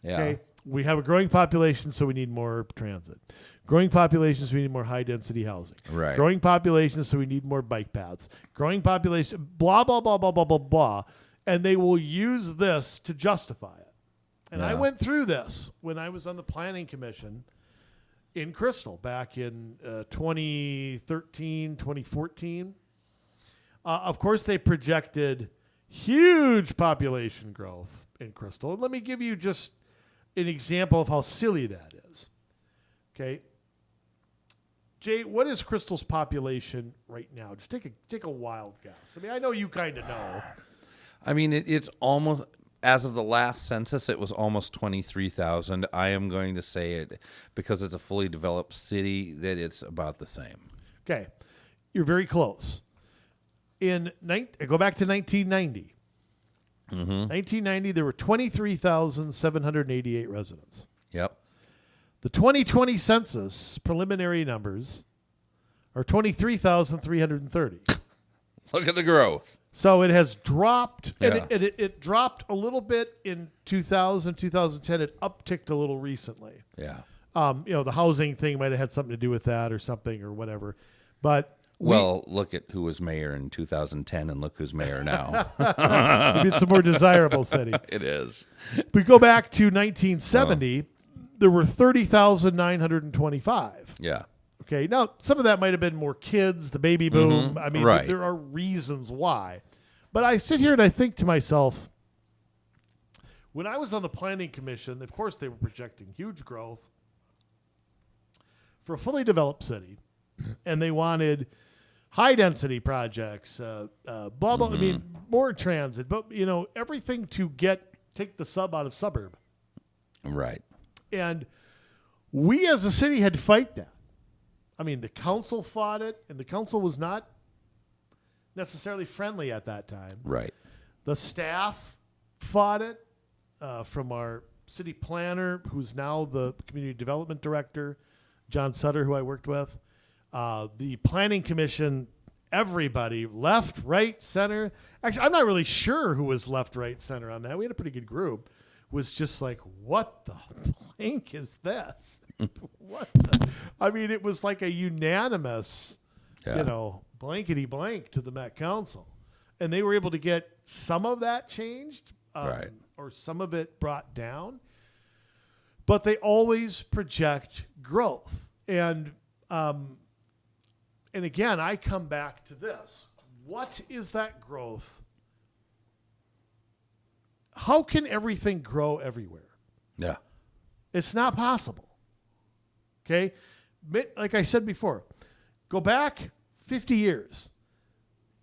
Yeah. Okay, we have a growing population, so we need more transit. Growing population, so we need more high-density housing. Right. Growing population, so we need more bike paths. Growing population, blah, blah, blah, blah, blah, blah, blah. And they will use this to justify it. And I Yeah. went through this when I was on the Planning Commission in Crystal back in 2013, 2014. Of course, they projected huge population growth in Crystal. And let me give you just an example of how silly that is. Okay. Jay, what is Crystal's population right now? Just take a wild guess. I mean, I know you kind of know. I mean, it's almost, as of the last census, it was almost 23,000. I am going to say it because it's a fully developed city that it's about the same. Okay. You're very close. Go back to 1990. 1990, there were 23,788 residents. Yep. The 2020 census preliminary numbers are 23,330. Look at the growth. So it has dropped, and Yeah. it dropped a little bit in 2000, 2010. It upticked a little recently. Yeah. The housing thing might have had something to do with that or something or whatever. But Well, look at who was mayor in 2010 and look who's mayor now. maybe it's a more desirable city. It is. We go back to 1970, there were 30,925. Yeah. Okay, now some of that might have been more kids, the baby boom. I mean, Right. there are reasons why. But I sit here and I think to myself, when I was on the Planning Commission, of course they were projecting huge growth for a fully developed city, and they wanted high-density projects, blah, blah. I mean, more transit, but, everything to take the sub out of suburb. Right. And we as a city had to fight that. I mean, the council fought it, and the council was not necessarily friendly at that time. Right. The staff fought it, from our city planner, who's now the community development director, John Sutter, who I worked with, the Planning Commission, everybody, left, right, center. Actually, I'm not really sure who was left, right, center on that. We had a pretty good group. Was just like, what the blank is this? I mean, it was like a unanimous, blankety blank to the Met Council. And they were able to get some of that changed or some of it brought down. But they always project growth. And again, I come back to this. What is that growth? How can everything grow everywhere? Yeah. It's not possible. Okay? Like I said before, go back 50 years.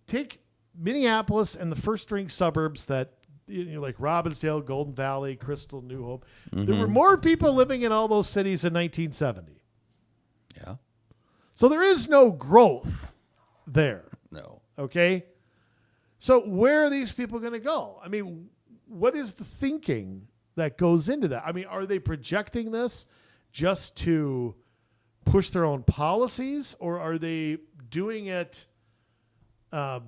Take Minneapolis and the first-ring suburbs that, like Robbinsdale, Golden Valley, Crystal, New Hope. Mm-hmm. There were more people living in all those cities in 1970. Yeah. So there is no growth there. No. Okay? So where are these people going to go? I mean, what is the thinking that goes into that? I mean, are they projecting this just to push their own policies, or are they doing it, are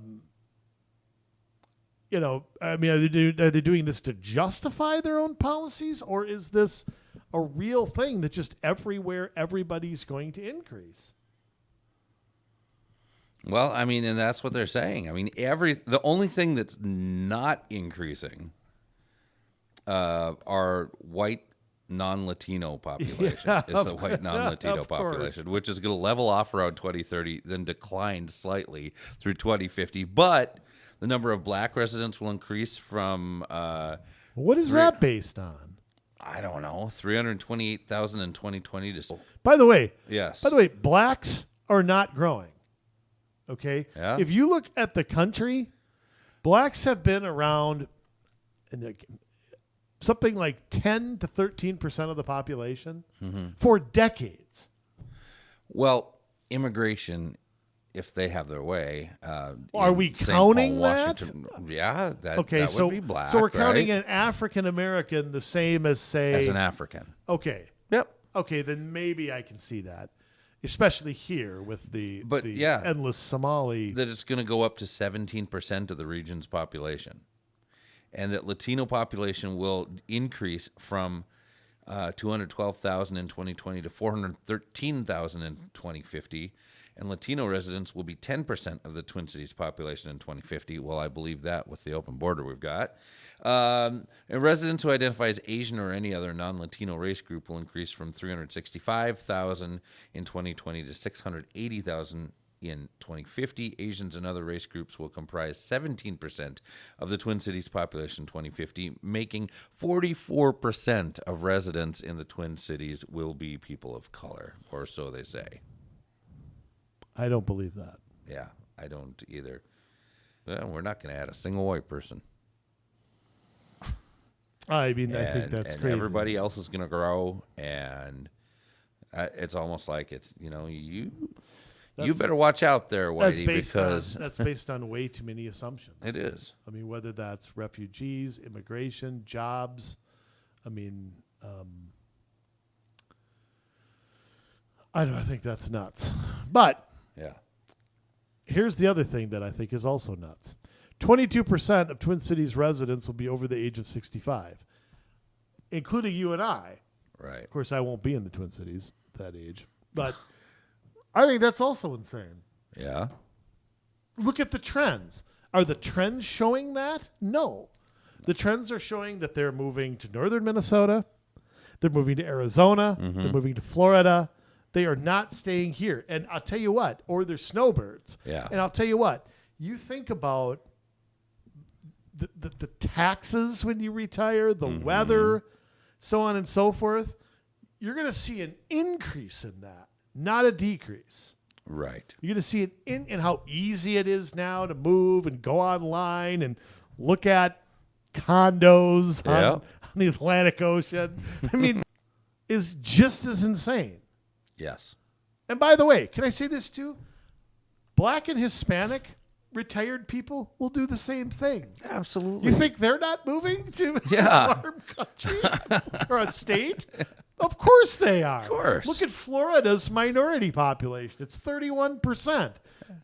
they doing this to justify their own policies, or is this a real thing that just everywhere everybody's going to increase? Well, I mean, and that's what they're saying. I mean, the only thing that's not increasing are white non-Latino population. It's the white non-Latino population, which is going to level off around 2030, then decline slightly through 2050. But the number of black residents will increase from... what is that based on? I don't know. 328,000 in 2020 to... By the way, blacks are not growing. Okay? Yeah. If you look at the country, blacks have been around in something like 10 to 13% of the population for decades. Well, immigration, if they have their way. Are we counting that? Yeah, that would be black. So we're counting an African American the same as, say... As an African. Okay. Yep. Okay, then maybe I can see that. Especially here with the endless Somali. That it's going to go up to 17% of the region's population. And that Latino population will increase from 212,000 in 2020 to 413,000 in 2050. And Latino residents will be 10% of the Twin Cities population in 2050. Well, I believe that with the open border we've got. And residents who identify as Asian or any other non-Latino race group will increase from 365,000 in 2020 to 680,000 in 2050. Asians and other race groups will comprise 17% of the Twin Cities population in 2050, making 44% of residents in the Twin Cities will be people of color, or so they say. I don't believe that. Yeah, I don't either. Well, we're not going to add a single white person. I mean, I think that's crazy. Everybody else is going to grow, and it's almost like it's, you better watch out there, Whitey, because that's based on way too many assumptions. It is. I mean, whether that's refugees, immigration, jobs. I mean, I think that's nuts. But yeah, here's the other thing that I think is also nuts. 22% of Twin Cities residents will be over the age of 65, including you and I. Right. Of course, I won't be in the Twin Cities at that age, but I think that's also insane. Yeah. Look at the trends. Are the trends showing that? No. The trends are showing that they're moving to northern Minnesota. They're moving to Arizona. Mm-hmm. They're moving to Florida. They are not staying here. And I'll tell you what, or they're snowbirds. Yeah. And I'll tell you what, you think about the taxes when you retire, the weather, so on and so forth. You're going to see an increase in that, not a decrease. Right. You're going to see it in how easy it is now to move and go online and look at condos on the Atlantic Ocean. I mean, is just as insane. Yes. And by the way, can I say this too? Black and Hispanic retired people will do the same thing. Absolutely. You think they're not moving to a warm country or a state? Of course they are. Of course. Look at Florida's minority population. It's 31%,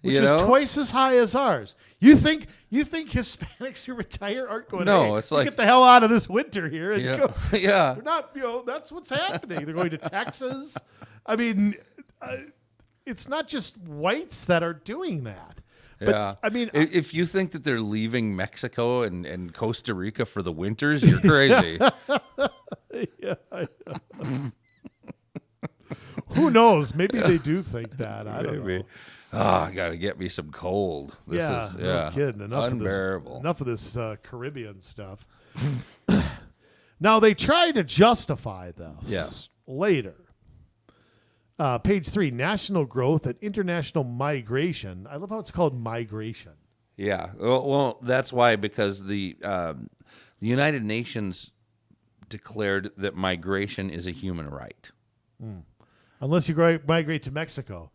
which You is know? twice as high as ours. You think Hispanics who retire aren't going, No, hey, it's like- get the hell out of this winter here and Yeah. go. Yeah. They're not, that's what's happening. They're going to Texas. I mean, it's not just whites that are doing that. But, Yeah. I mean, If you think that they're leaving Mexico and Costa Rica for the winters, you're crazy. who knows? Maybe they do think that. I don't know. I got to get me some cold. This is no kidding. unbearable. Enough of this Caribbean stuff. Now they try to justify this. Yes. Later. Page 3, national growth and international migration. I love how it's called migration. Yeah. Well, that's why, because the United Nations declared that migration is a human right. Unless you migrate to Mexico.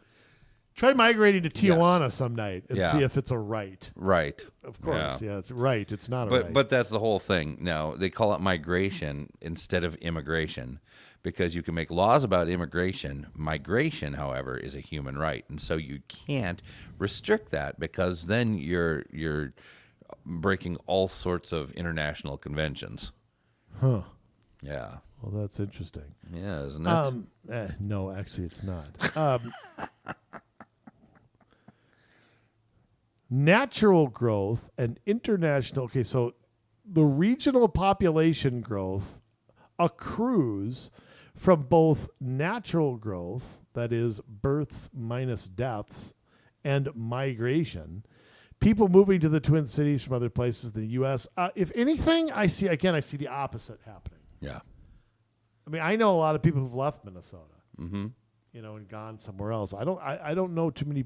Try migrating to Tijuana some night and see if it's a right. Right. Of course. Yeah, it's right. It's not a right. But that's the whole thing. Now, they call it migration instead of immigration because you can make laws about immigration. Migration, however, is a human right. And so you can't restrict that because then you're breaking all sorts of international conventions. Huh. Yeah. Well, that's interesting. Yeah, isn't it? No, actually, it's not. Natural growth and international. Okay, so the regional population growth accrues from both natural growth, that is, births minus deaths, and migration. People moving to the Twin Cities from other places in the U.S. If anything, I see the opposite happening. Yeah. I mean, I know a lot of people who've left Minnesota, Mm-hmm. and gone somewhere else. I don't know too many.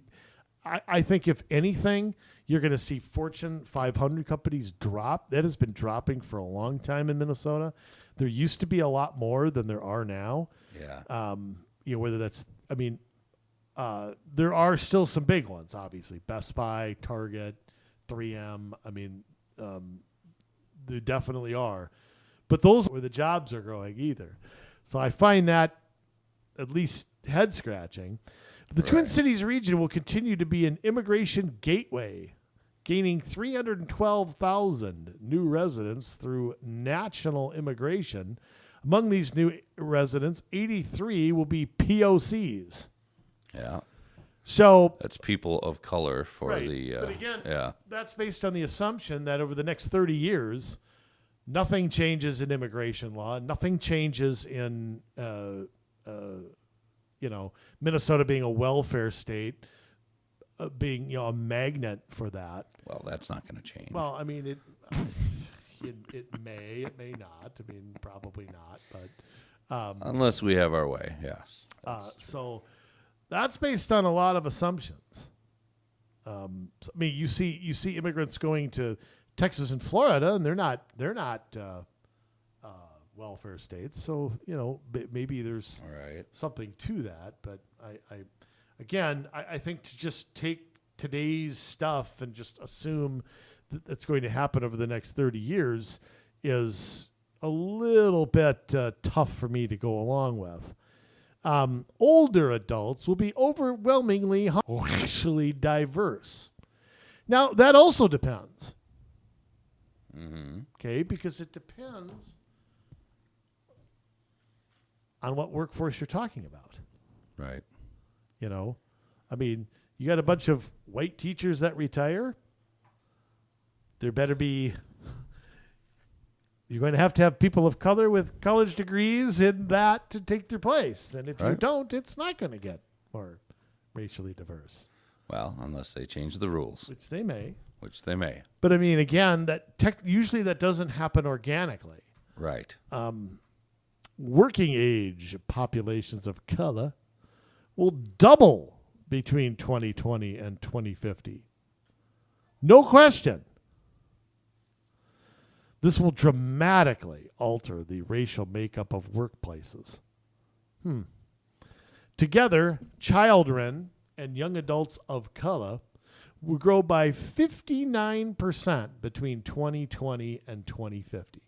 I think if anything, you're going to see Fortune 500 companies drop. That has been dropping for a long time in Minnesota. There used to be a lot more than there are now. Yeah. Whether that's, there are still some big ones, obviously. Best Buy, Target, 3M. I mean, there definitely are. But those are where the jobs are growing either. So I find that at least head scratching. The Twin Cities region will continue to be an immigration gateway, gaining 312,000 new residents through national immigration. Among these new residents, 83 will be POCs. Yeah. So That's people of color for right. the. But again, yeah. that's based on the assumption that over the next 30 years, nothing changes in immigration law, nothing changes in Minnesota being a welfare state, being a magnet for that. Well, that's not going to change. Well, I mean, it may not. I mean, probably not. But unless we have our way, yes. so that's based on a lot of assumptions. You see immigrants going to Texas and Florida, and they're not welfare states. So maybe there's something to that. But I think to just take today's stuff and just assume that that's going to happen over the next 30 years is a little bit tough for me to go along with. Older adults will be overwhelmingly racially diverse. Now, that also depends. Mm-hmm. Okay, because it depends on what workforce you're talking about. Right. You got a bunch of white teachers that retire. There better be. You're going to have people of color with college degrees in that to take their place. And if you don't, it's not going to get more racially diverse. Well, unless they change the rules. Which they may. But again, usually that doesn't happen organically. Right. Working age populations of color will double between 2020 and 2050. No question. This will dramatically alter the racial makeup of workplaces. Together, children and young adults of color will grow by 59% between 2020 and 2050,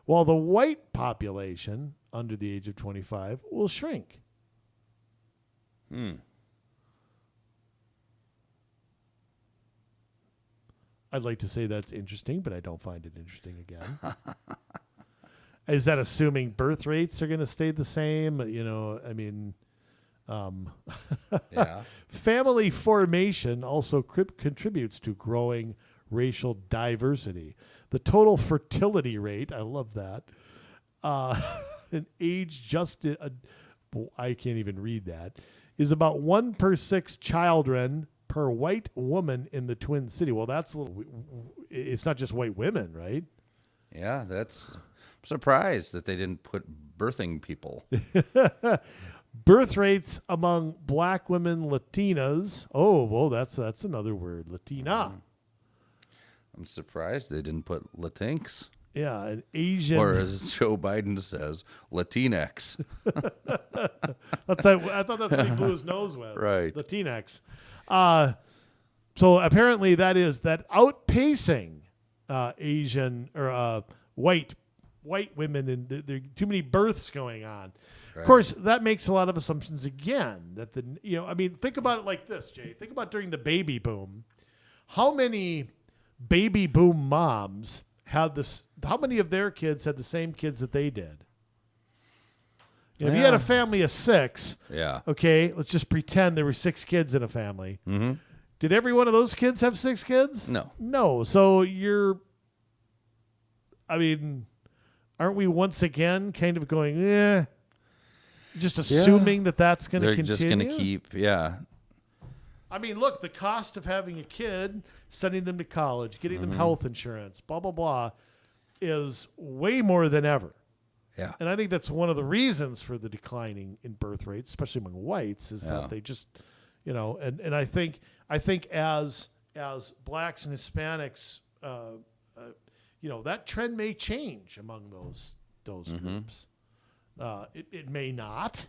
while the white population under the age of 25 will shrink. I'd like to say that's interesting, but I don't find it interesting again. Is that assuming birth rates are going to stay the same? You know, I mean, Yeah. family formation also contributes to growing racial diversity. The total fertility rate, I love that, an age-adjusted, I can't even read that, is about 1 per 6 children per white woman in the Twin City. Well, it's not just white women, right? Yeah, I'm surprised that they didn't put birthing people. Birth rates among black women, Latinas. Oh, well, that's another word, Latina. I'm surprised they didn't put Latinx. Yeah, an Asian. Or as Joe Biden says, Latinx. I thought that's what he blew his nose with. Right. Latinx. So apparently that outpacing Asian or white women, and there are too many births going on. Right. Of course, that makes a lot of assumptions again. That think about it like this, Jay. Think about during the baby boom. How many baby boom moms had this? How many of their kids had the same kids that they did? If you had a family of 6, okay, let's just pretend there were 6 kids in a family. Mm-hmm. Did every one of those kids have 6 kids? No. So aren't we once again kind of going, just assuming that that's going to continue? They're just going to keep, I mean, look, the cost of having a kid, sending them to college, getting them health insurance, blah, blah, blah, is way more than ever. Yeah. And I think that's one of the reasons for the declining in birth rates, especially among whites, is that they just, and I think as blacks and Hispanics, that trend may change among those groups. It may not,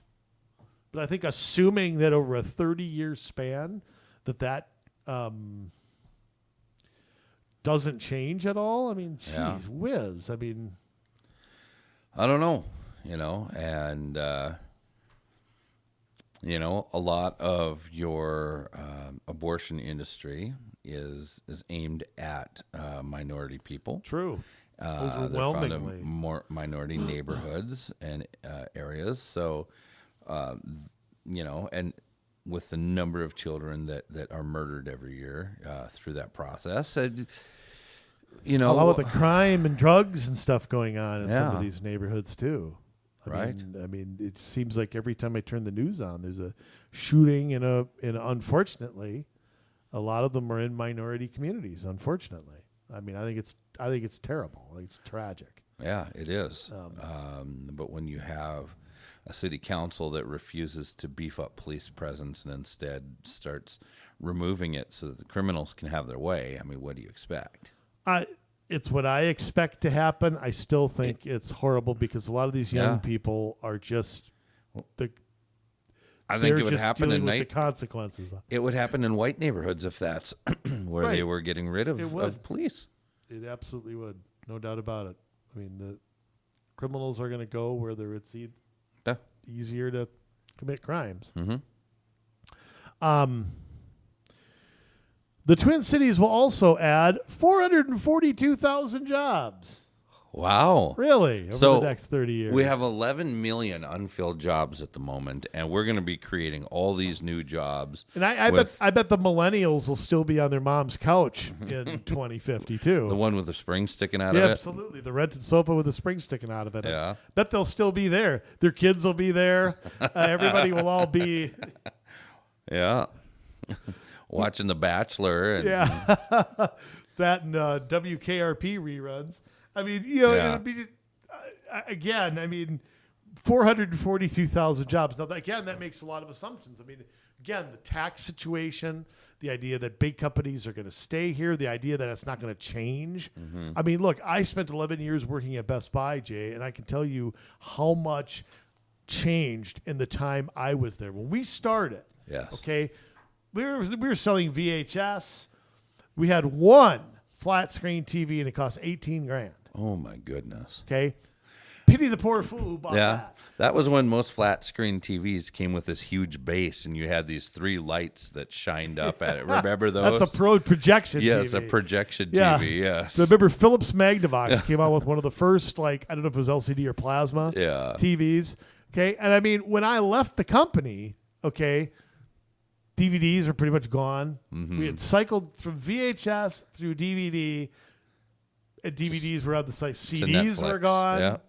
but I think assuming that over a 30-year span that doesn't change at all. I mean, geez whiz. I mean, I don't know, and, a lot of your abortion industry is aimed at minority people. True. Overwhelmingly. They're found in more minority neighborhoods and areas. So, and with the number of children that are murdered every year through that process, how about the crime and drugs and stuff going on in some of these neighborhoods too? I mean, it seems like every time I turn the news on, there's a shooting and unfortunately, a lot of them are in minority communities. Unfortunately, I mean, I think it's terrible. I think it's tragic. Yeah, it is. But when you have a city council that refuses to beef up police presence and instead starts removing it so that the criminals can have their way, I mean, what do you expect? It's what I expect to happen. I still think it's horrible because a lot of these young people are just I think it would happen with the consequences. It would happen in white neighborhoods if that's where they were getting rid of police. It absolutely would, no doubt about it. I mean, the criminals are going to go where it's easier to commit crimes. Mm-hmm. The Twin Cities will also add 442,000 jobs. Wow. Really? Over the next 30 years. We have 11 million unfilled jobs at the moment, and we're going to be creating all these new jobs. And I bet the millennials will still be on their mom's couch in 2052. The one with the spring sticking out of it? Yeah, absolutely. The rented sofa with the spring sticking out of it. Yeah. I bet they'll still be there. Their kids will be there. Everybody will all be... Yeah. Watching The Bachelor. And that and WKRP reruns. I mean, it would be just, again, I mean, 442,000 jobs. Now, again, that makes a lot of assumptions. I mean, again, the tax situation, the idea that big companies are going to stay here, the idea that it's not going to change. Mm-hmm. I mean, look, I spent 11 years working at Best Buy, Jay, and I can tell you how much changed in the time I was there. When we started, okay, we were selling VHS. We had one flat screen TV, and it cost $18,000. Oh my goodness. Okay. pity the poor fool who bought that. That was when most flat screen TVs came with this huge base, and you had these 3 lights that shined up at it. Remember those? That's a projection Yes, TV. a projection TV, yes. So remember Philips Magnavox came out with one of the first, like, I don't know if it was LCD or plasma TVs. Okay. And I mean, when I left the company, okay, DVDs were pretty much gone. Mm-hmm. We had cycled from VHS through DVD, and DVDs were on the site. CDs were gone.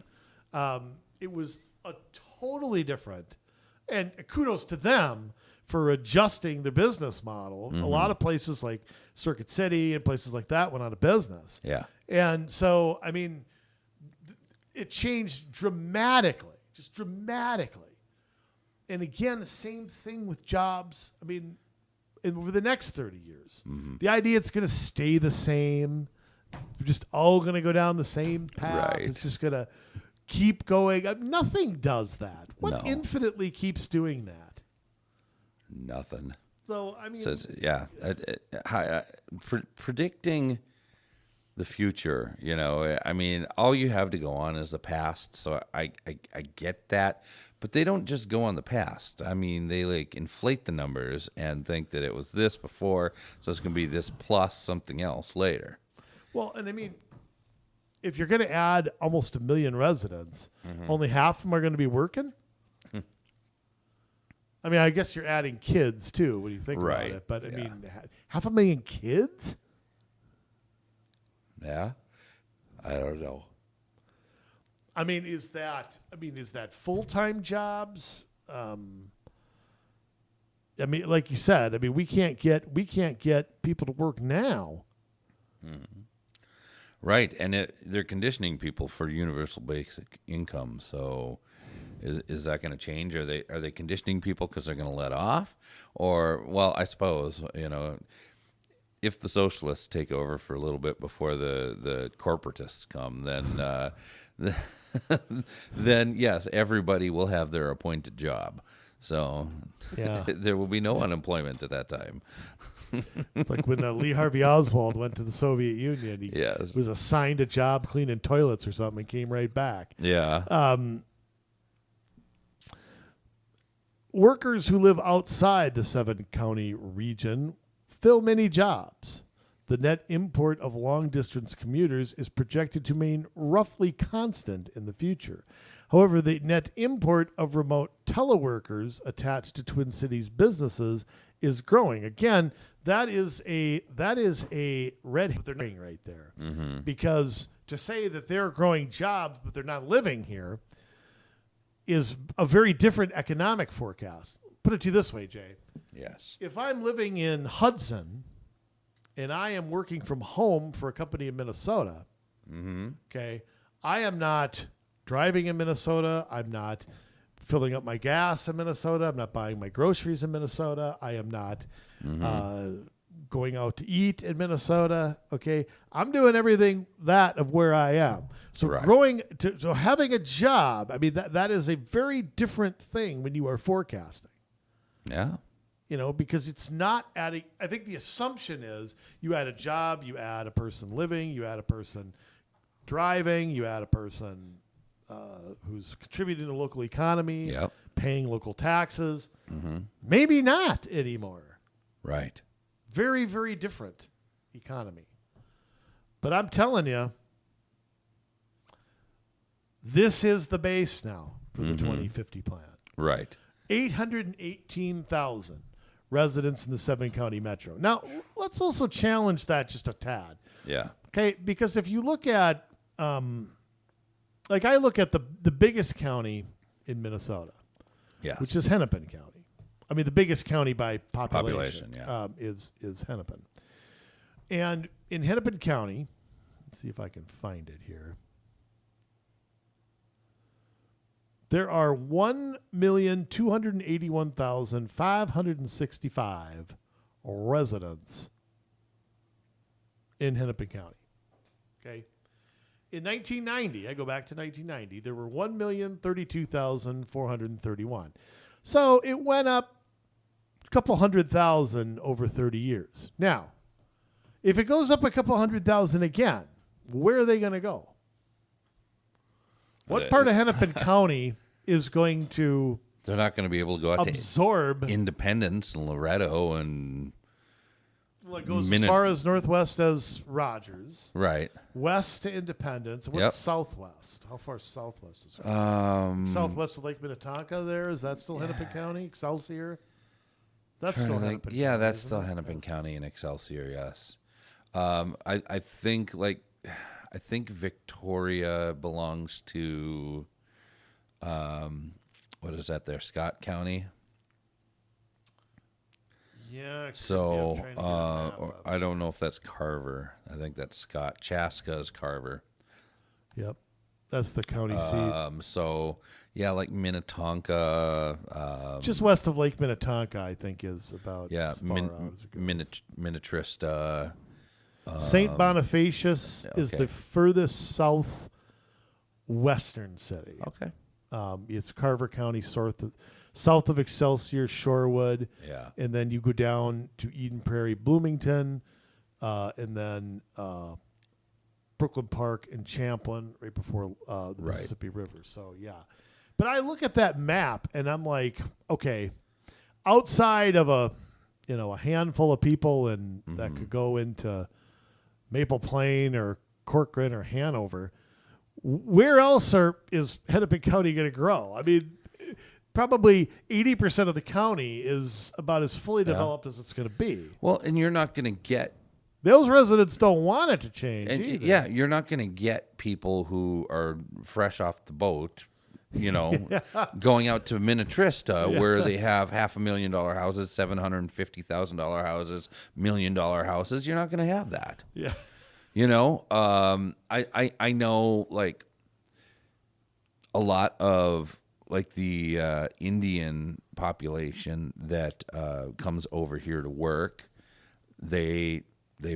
Yeah. It was a totally different, and kudos to them for adjusting their business model. Mm-hmm. A lot of places like Circuit City and places like that went out of business. Yeah. And so, I mean, it changed dramatically, just dramatically. And again, the same thing with jobs. I mean, over the next 30 years, the idea it's going to stay the same. We're just all going to go down the same path. Right. It's just going to keep going. Nothing does that. What No. infinitely keeps doing that? Nothing. So, I mean, predicting the future, I mean, all you have to go on is the past. So I get that, but they don't just go on the past. I mean, they like inflate the numbers and think that it was this before, so it's going to be this plus something else later. well, and I mean, if you're going to add almost 1 million residents, only half of them are going to be working. I mean, I guess you're adding kids too when you think about it. But I mean, 500,000 kids? Yeah, I don't know. I mean, is that full-time jobs? I mean, like you said, I mean, we can't get people to work now. Right, and they're conditioning people for universal basic income. So, is that going to change? Are they conditioning people because they're going to let off, or well, I suppose if the socialists take over for a little bit before the corporatists come, then then yes, everybody will have their appointed job. So there will be no unemployment at that time. It's like when Lee Harvey Oswald went to the Soviet Union. He was assigned a job cleaning toilets or something and came right back. Yeah. Workers who live outside the 7-county region fill many jobs. The net import of long-distance commuters is projected to remain roughly constant in the future. However, the net import of remote teleworkers attached to Twin Cities businesses is growing. Again, that is a red herring right there. Mm-hmm. Because to say that they're growing jobs but they're not living here is a very different economic forecast. Put it to you this way, Jay. Yes. If I'm living in Hudson and I am working from home for a company in Minnesota, okay, I am not driving in Minnesota. I'm not filling up my gas in Minnesota. I'm not buying my groceries in Minnesota. I am not going out to eat in Minnesota. Okay, I'm doing everything that of where I am. So so having a job, I mean that is a very different thing when you are forecasting. Yeah. Because it's not adding. I think the assumption is you add a job, you add a person living, you add a person driving, you add a person who's contributing to the local economy, paying local taxes. Mm-hmm. Maybe not anymore. Right. Very, very different economy. But I'm telling you, this is the base now for the 2050 plan. Right. 818,000 residents in the 7-county metro. Now, let's also challenge that just a tad. Yeah. Okay, because if you look at, like I look at the biggest county in Minnesota, which is Hennepin County. I mean, the biggest county by population is Hennepin. And in Hennepin County, let's see if I can find it here. There are 1,281,565 residents in Hennepin County. Okay. In 1990, I go back to 1990, there were 1,032,431. So it went up a couple 100,000 over 30 years. Now, if it goes up a couple 100,000 again, where are they going to go? What part of Hennepin County is going to They're not going to be able to go out absorb to Independence and Loretto and It goes as far as northwest as Rogers, right west to Independence. What's southwest? How far southwest is it? Southwest of Lake Minnetonka. There is that still Hennepin County? Excelsior. That's still Hennepin. Yeah, County, that's still it? Hennepin County and Excelsior. Yes, I think I think Victoria belongs to what is that there? Scott County. Yeah. So I don't know if that's Carver. I think that's Scott. Chaska is Carver. Yep. That's the county seat. So yeah, like Minnetonka. Just west of Lake Minnetonka, I think, is about as far out as it goes. Minnetrista. St. Bonifacius is the furthest southwestern city. Okay. It's Carver County, south of Excelsior, Shorewood. Yeah. And then you go down to Eden Prairie, Bloomington, and then Brooklyn Park and Champlin right before the Mississippi River. So, yeah. But I look at that map, and I'm like, okay, outside of a handful of people and that could go into Maple Plain or Corcoran or Hanover, where else is Hennepin County going to grow? I mean, probably 80% of the county is about as fully developed as it's going to be. Well, and you're not going to get those residents don't want it to change either. Yeah, you're not going to get people who are fresh off the boat, going out to Minnetrista where they have $500,000 houses, $750,000 houses, $1 million houses. You're not going to have that. Yeah. I know like a lot of like the Indian population that comes over here to work. They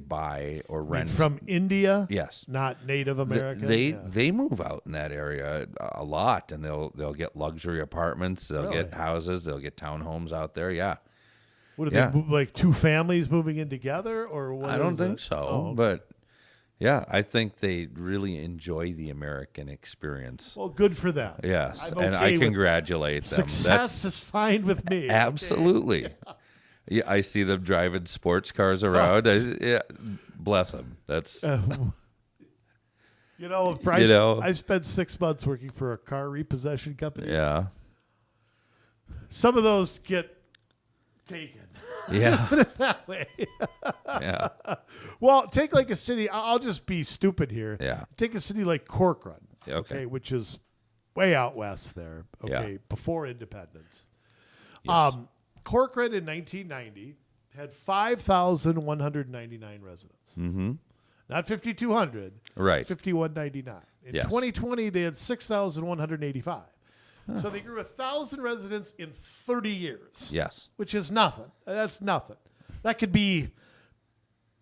buy or rent from India. Yes, not Native American. They move out in that area a lot, and they'll get luxury apartments. They'll get houses. They'll get townhomes out there. Yeah. What are they like? Two families moving in together, or what? I don't think so, but. Yeah, I think they really enjoy the American experience. Well, good for them. Yes, and I congratulate them. Success is fine with me. Absolutely. Okay. Yeah, I see them driving sports cars around. Bless them. That's I spent 6 months working for a car repossession company. Yeah. Some of those get taken. Yeah. Just put it that way. Yeah. Well, take like a city. I'll just be stupid here. Yeah. Take a city like Corcoran. Okay. Which is way out west there. Okay. Yeah. Before independence. Yes. Corcoran in 1990 had 5,199 residents. Mm-hmm. Not 5,200. Right. 5,199. In 2020, they had 6,185. So they grew 1,000 residents in 30 years. Yes. Which is nothing. That's nothing. That could be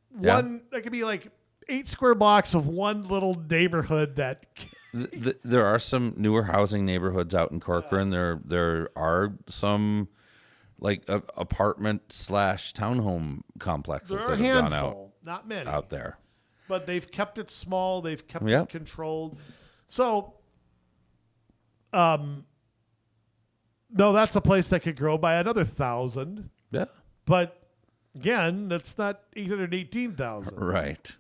one. That could be like 8 square blocks of one little neighborhood. That there are some newer housing neighborhoods out in Corcoran. There are some like apartment / townhome complexes that have gone out. Not many out there. But they've kept it small. They've kept it controlled. So. No, that's a place that could grow by another 1,000. Yeah. But again, that's not 818,000. Right.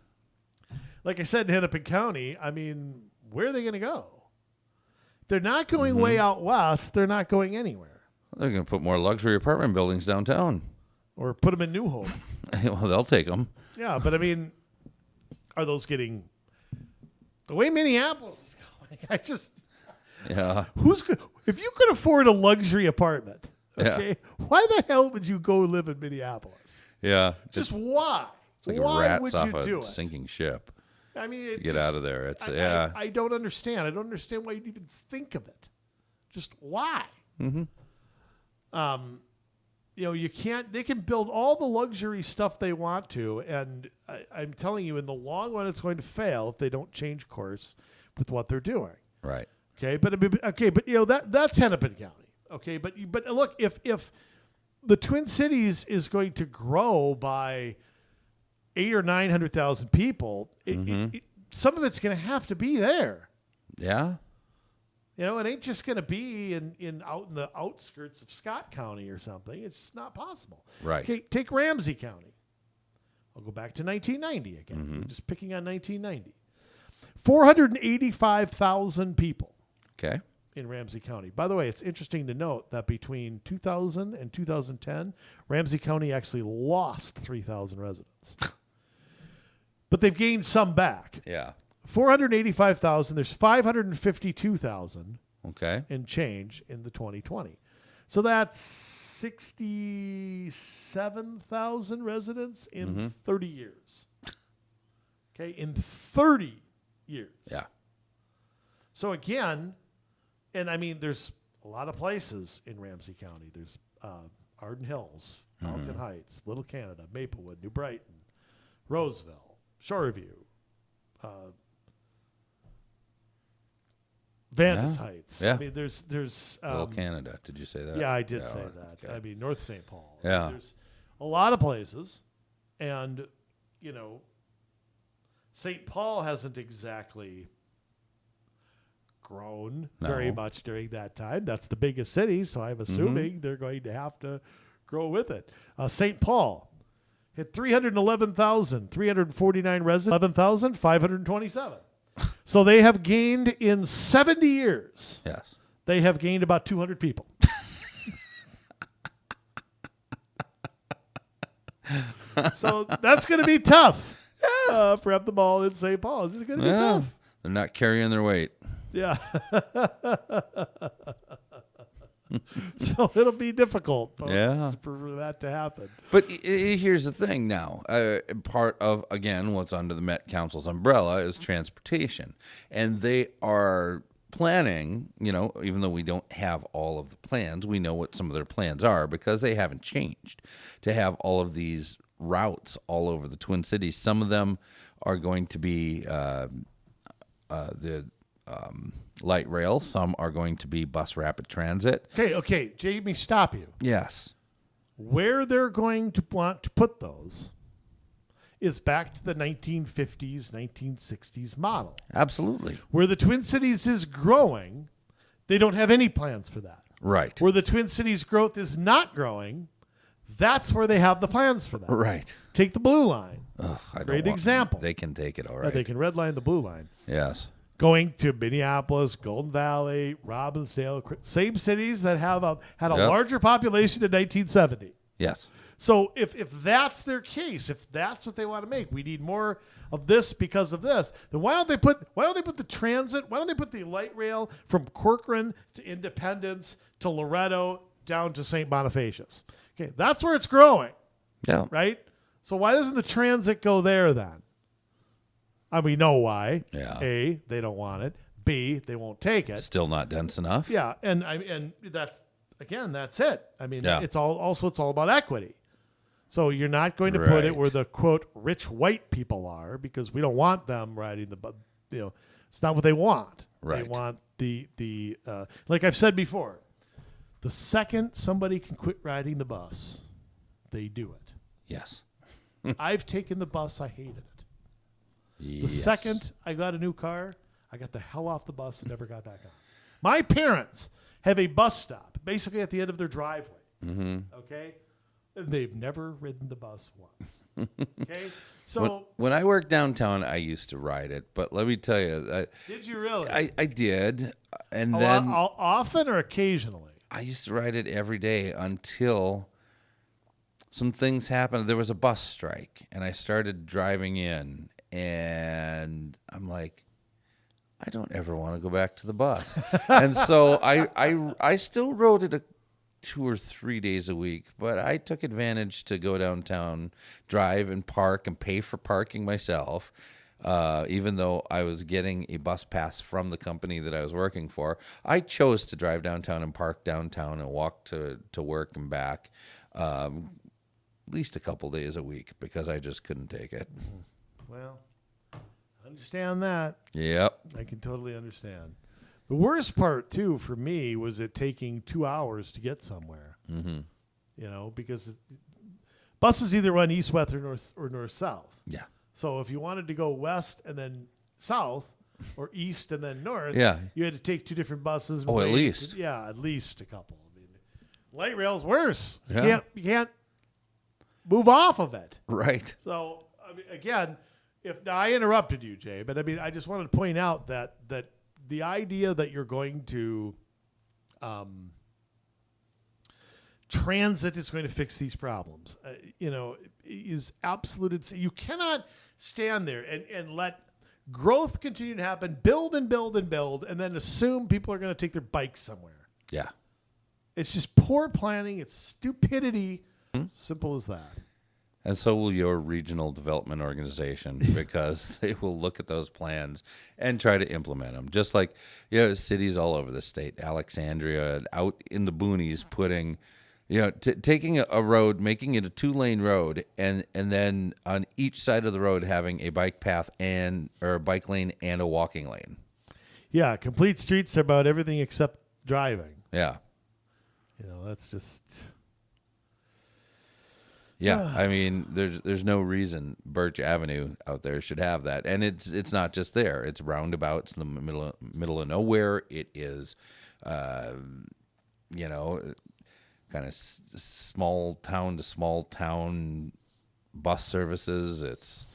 Like I said, in Hennepin County, I mean, where are they going to go? They're not going way out west. They're not going anywhere. They're going to put more luxury apartment buildings downtown. Or put them in New Hope. Well, they'll take them. Yeah, but I mean, are those getting the way Minneapolis is going? Yeah. If you could afford a luxury apartment, okay, why the hell would you go live in Minneapolis? Yeah. Just why? It's like why rats would off you a do it? sinking ship. I mean, to get out of there. It's I don't understand. I don't understand why you'd even think of it. Just why? Mm-hmm. You can't. They can build all the luxury stuff they want to, and I'm telling you, in the long run, it's going to fail if they don't change course with what they're doing. Right. Okay, but that's Hennepin County. Okay, but look, if the Twin Cities is going to grow by 800,000 or 900,000 people, some of it's going to have to be there. Yeah. You know, it ain't just going to be out in the outskirts of Scott County or something. It's just not possible. Right. Okay, take Ramsey County. I'll go back to 1990 again. We're just picking on 1990. 485,000 people. Okay. In Ramsey County. By the way, it's interesting to note that between 2000 and 2010, Ramsey County actually lost 3,000 residents. But they've gained some back. Yeah. 485,000. There's 552,000 Okay. and change in the 2020. So that's 67,000 residents in 30 years. Okay, in 30 years. Yeah. So again, and I mean, there's a lot of places in Ramsey County. There's Arden Hills, Fountain Heights, Little Canada, Maplewood, New Brighton, Roseville, Shoreview, Vandus Heights. Yeah. I mean, there's Little Canada. Did you say that? Yeah, I did say that. Okay. I mean, North St. Paul. Yeah. There's a lot of places, and you know, St. Paul hasn't exactly grown very much during that time. That's the biggest city, so I'm assuming they're going to have to grow with it. St. Paul hit 311,349 residents, 11,527. So they have gained in 70 years. Yes. They have gained about 200 people. So that's going to be tough for up the ball in St. Paul. This is going to be tough. They're not carrying their weight. Yeah. So it'll be difficult for that to happen. But here's the thing now. Part of, again, what's under the Met Council's umbrella is transportation. And they are planning, you know, even though we don't have all of the plans, we know what some of their plans are because they haven't changed, to have all of these routes all over the Twin Cities. Some of them are going to be the light rail. Some are going to be bus rapid transit. Okay, Jamie, stop you. Yes. Where they're going to want to put those is back to the 1950s, 1960s model. Absolutely. Where the Twin Cities is growing, they don't have any plans for that. Right. Where the Twin Cities growth is not growing, that's where they have the plans for that. Right. Take the blue line. Great example. They can take it all right. They can redline the blue line. Yes. Going to Minneapolis, Golden Valley, Robbinsdale, same cities that had a larger population in 1970. Yes. So if that's their case, if that's what they want to make, we need more of this because of this. Then why don't they put the transit? Why don't they put the light rail from Corcoran to Independence to Loretto down to St. Bonifacius? Okay, that's where it's growing. Yeah. Right. So why doesn't the transit go there then? We know why. Yeah. A, they don't want it. B, they won't take it. Still not dense enough. Yeah, and that's it. I mean, Yeah. it's all about equity. So you're not going to put it where the quote rich white people are because we don't want them riding the bus. You know, it's not what they want. Right. They want the like I've said before. The second somebody can quit riding the bus, they do it. Yes. I've taken the bus. I hated it. The Yes. second I got a new car, I got the hell off the bus and never got back on. My parents have a bus stop basically at the end of their driveway. Mm-hmm. Okay? And they've never ridden the bus once. Okay? So When I worked downtown, I used to ride it, but let me tell you, did you really? I did, and then often or occasionally? I used to ride it every day until some things happened. There was a bus strike, and I started driving in, and I'm like, I don't ever want to go back to the bus. And so I still rode it 2 or 3 days a week, but I took advantage to go downtown, drive and park and pay for parking myself. Even though I was getting a bus pass from the company that I was working for, I chose to drive downtown and park downtown and walk to work and back at least a couple days a week because I just couldn't take it. Well, I understand that. Yep. I can totally understand. The worst part, too, for me was it taking 2 hours to get somewhere. Mm-hmm. You know, because buses either run east, west, or north, south. Yeah. So if you wanted to go west and then south, or east and then north, Yeah. you had to take two different buses. And Oh, at wait. least. Yeah, at least a couple. I mean, light rail's worse. Yeah. You can't move off of it. Right. So, I mean, again, now I interrupted you, Jay, but I mean, I just wanted to point out that the idea that you're going to transit is going to fix these problems, is absolute. You cannot stand there and let growth continue to happen, build and build and build, and then assume people are going to take their bikes somewhere. Yeah. It's just poor planning. It's stupidity. Simple as that. And so will your regional development organization, because they will look at those plans and try to implement them. Just like, cities all over the state, Alexandria, out in the boonies, putting, taking a road, making it a 2-lane road, and then on each side of the road having a bike path or a bike lane and a walking lane. Yeah, complete streets are about everything except driving. Yeah. That's just... Yeah, I mean, there's no reason Birch Avenue out there should have that, and it's not just there. It's roundabouts in the middle of nowhere. It is, kind of small town to small town bus services. It's,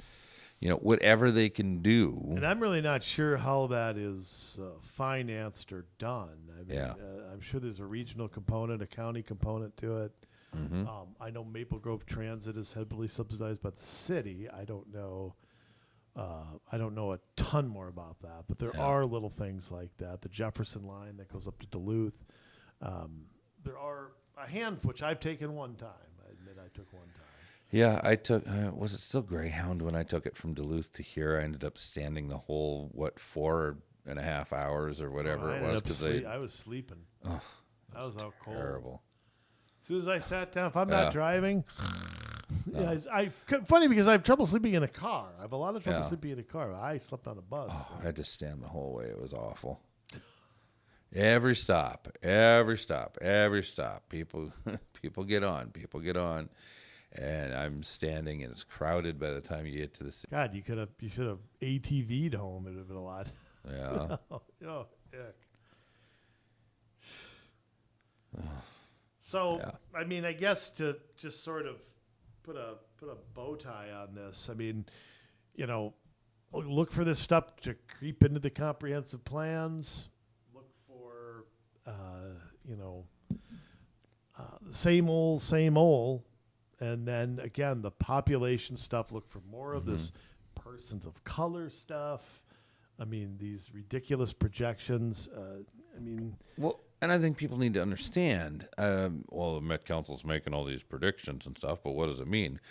whatever they can do. And I'm really not sure how that is financed or done. I mean, Yeah. I'm sure there's a regional component, a county component to it. Mm-hmm. I know Maple Grove Transit is heavily subsidized by the city. I don't know a ton more about that, but there are little things like that. The Jefferson line that goes up to Duluth. There are a handful, which I've taken one time. I admit I took one time. Yeah, I took. Was it still Greyhound when I took it from Duluth to here? I ended up standing the whole 4.5 hours or whatever it was because I was sleeping. Oh, I was out cold. terrible. As soon as I sat down, if I'm not driving, funny because I have trouble sleeping in a car. I have a lot of trouble sleeping in a car. I slept on a bus. Oh, I had to stand the whole way. It was awful. Every stop. People get on. And I'm standing, and it's crowded by the time you get to the city. God, you should have ATV'd home. It would have been a lot. Yeah. Oh, heck. So, I mean, I guess to just sort of put a bow tie on this, I mean, look for this stuff to creep into the comprehensive plans. Look for, same old. And then, again, the population stuff, look for more of this persons of color stuff. I mean, these ridiculous projections. Well, and I think people need to understand, the Met Council's making all these predictions and stuff, but what does it mean?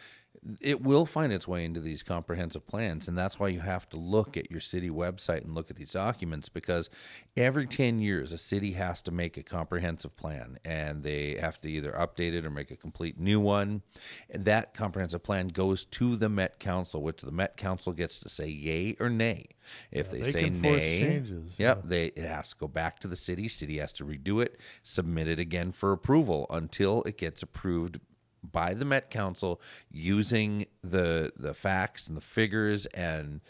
It will find its way into these comprehensive plans, and that's why you have to look at your city website and look at these documents, because every 10 years a city has to make a comprehensive plan, and they have to either update it or make a complete new one. And that comprehensive plan goes to the Met Council, which the Met Council gets to say yay or nay. If they say can force nay, changes. it has to go back to the city. City has to redo it, submit it again for approval until it gets approved by the Met Council using the facts and the figures and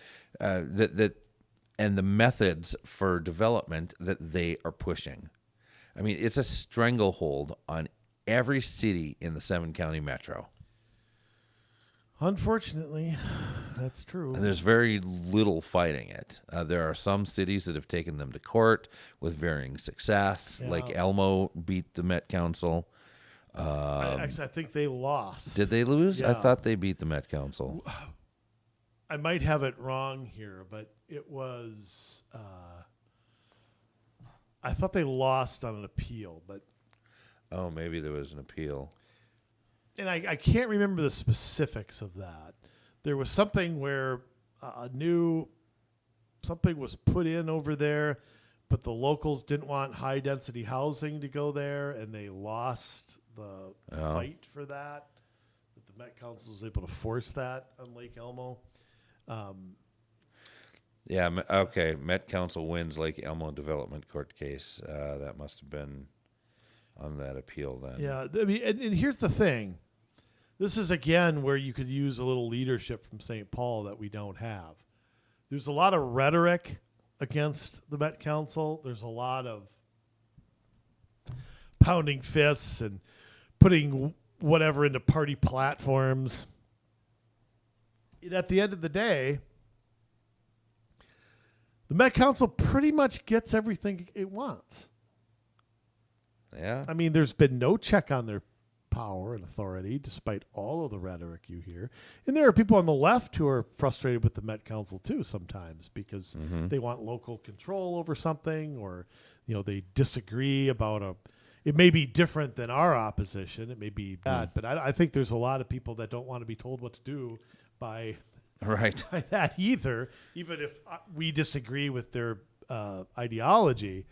and the methods for development that they are pushing. I mean, it's a stranglehold on every city in the 7-county metro. Unfortunately, that's true. And there's very little fighting it. There are some cities that have taken them to court with varying success, like Elmo beat the Met Council. Actually, I think they lost. Did they lose? Yeah. I thought they beat the Met Council. I might have it wrong here, but it was. I thought they lost on an appeal, but. Oh, maybe there was an appeal. And I can't remember the specifics of that. There was something where something was put in over there, but the locals didn't want high density housing to go there, and they lost the fight for that. That the Met Council was able to force that on Lake Elmo. Okay. Met Council wins Lake Elmo Development Court case. That must have been on that appeal then. Yeah, I mean, and here's the thing. This is, again, where you could use a little leadership from St. Paul that we don't have. There's a lot of rhetoric against the Met Council. There's a lot of pounding fists and putting whatever into party platforms. And at the end of the day, the Met Council pretty much gets everything it wants. Yeah. I mean, there's been no check on their power and authority, despite all of the rhetoric you hear. And there are people on the left who are frustrated with the Met Council too sometimes because they want local control over something, or they disagree about it may be different than our opposition. It may be bad, but I think there's a lot of people that don't want to be told what to do by that either, even if we disagree with their ideology.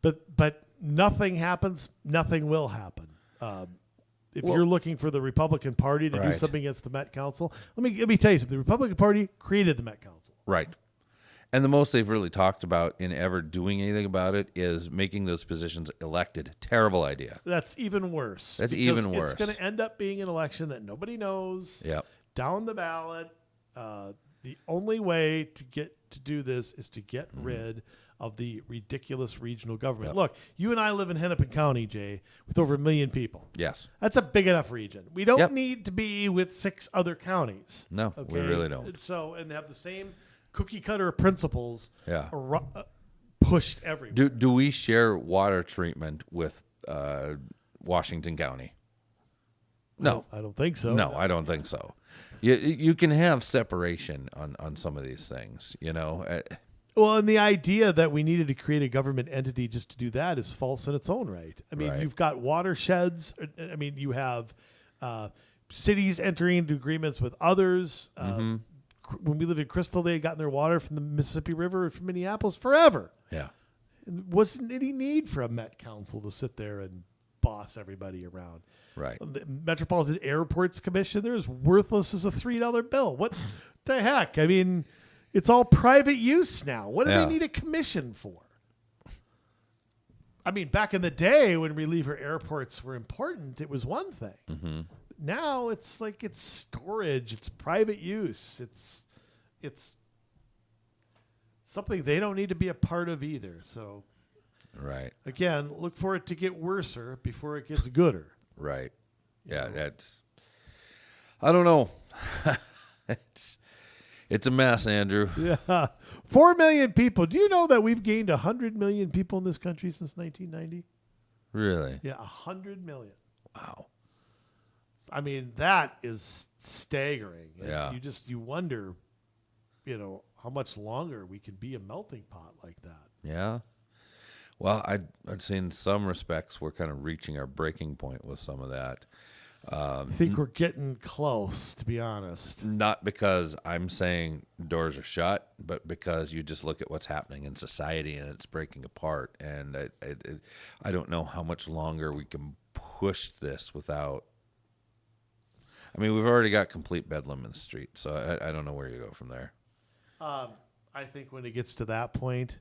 But nothing happens, nothing will happen. If you're looking for the Republican Party to do something against the Met Council, let me tell you something. The Republican Party created the Met Council. Right. And the most they've really talked about in ever doing anything about it is making those positions elected. Terrible idea. That's even worse. That's even worse. It's going to end up being an election that nobody knows. Yep. Down the ballot. The only way to do this is to get rid of the ridiculous regional government. Yep. Look, you and I live in Hennepin County, Jay, with over 1 million people. Yes. That's a big enough region. We don't need to be with 6 other counties. No, we really don't. And they have the same cookie cutter principles pushed everywhere. Do we share water treatment with Washington County? No. I don't think so. No, I don't think so. You can have separation on some of these things, Well, and the idea that we needed to create a government entity just to do that is false in its own right. I mean, you've got watersheds. I mean, you have cities entering into agreements with others. When we lived in Crystal, they had gotten their water from the Mississippi River from Minneapolis forever. Yeah. And wasn't any need for a Met Council to sit there and boss everybody around. Right. The Metropolitan Airports Commission, they're as worthless as a $3 bill. What the heck? I mean, it's all private use now. What do they need a commission for? I mean, back in the day when reliever airports were important, it was one thing. Mm-hmm. Now it's like it's storage, it's private use, it's something they don't need to be a part of either. So, again, look for it to get worser before it gets gooder. Right. Yeah, that's. I don't know. It's a mess, Andrew. Yeah, 4 million people. Do you know that we've gained 100 million people in this country since 1990? Really? Yeah, 100 million. Wow. I mean, that is staggering. Yeah. You wonder, how much longer we can be a melting pot like that. Yeah. Well, I'd say in some respects we're kind of reaching our breaking point with some of that. I think we're getting close, to be honest. Not because I'm saying doors are shut, but because you just look at what's happening in society and it's breaking apart. And I don't know how much longer we can push this without. I mean, we've already got complete bedlam in the street, so I don't know where you go from there. I think when it gets to that point,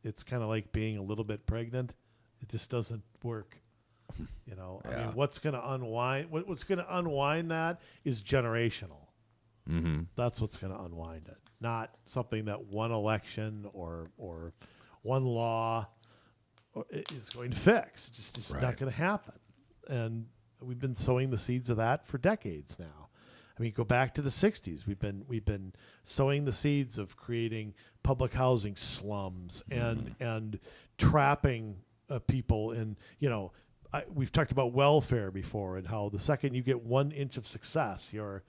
it's kind of like being a little bit pregnant. It just doesn't work. I mean, what's going to unwind? What's going to unwind that is generational. Mm-hmm. That's what's going to unwind it, not something that one election or one law is going to fix. It's just not going to happen. And we've been sowing the seeds of that for decades now. I mean, go back to the 60s. We've been sowing the seeds of creating public housing slums and trapping people in, we've talked about welfare before and how the second you get 1 inch of success, you're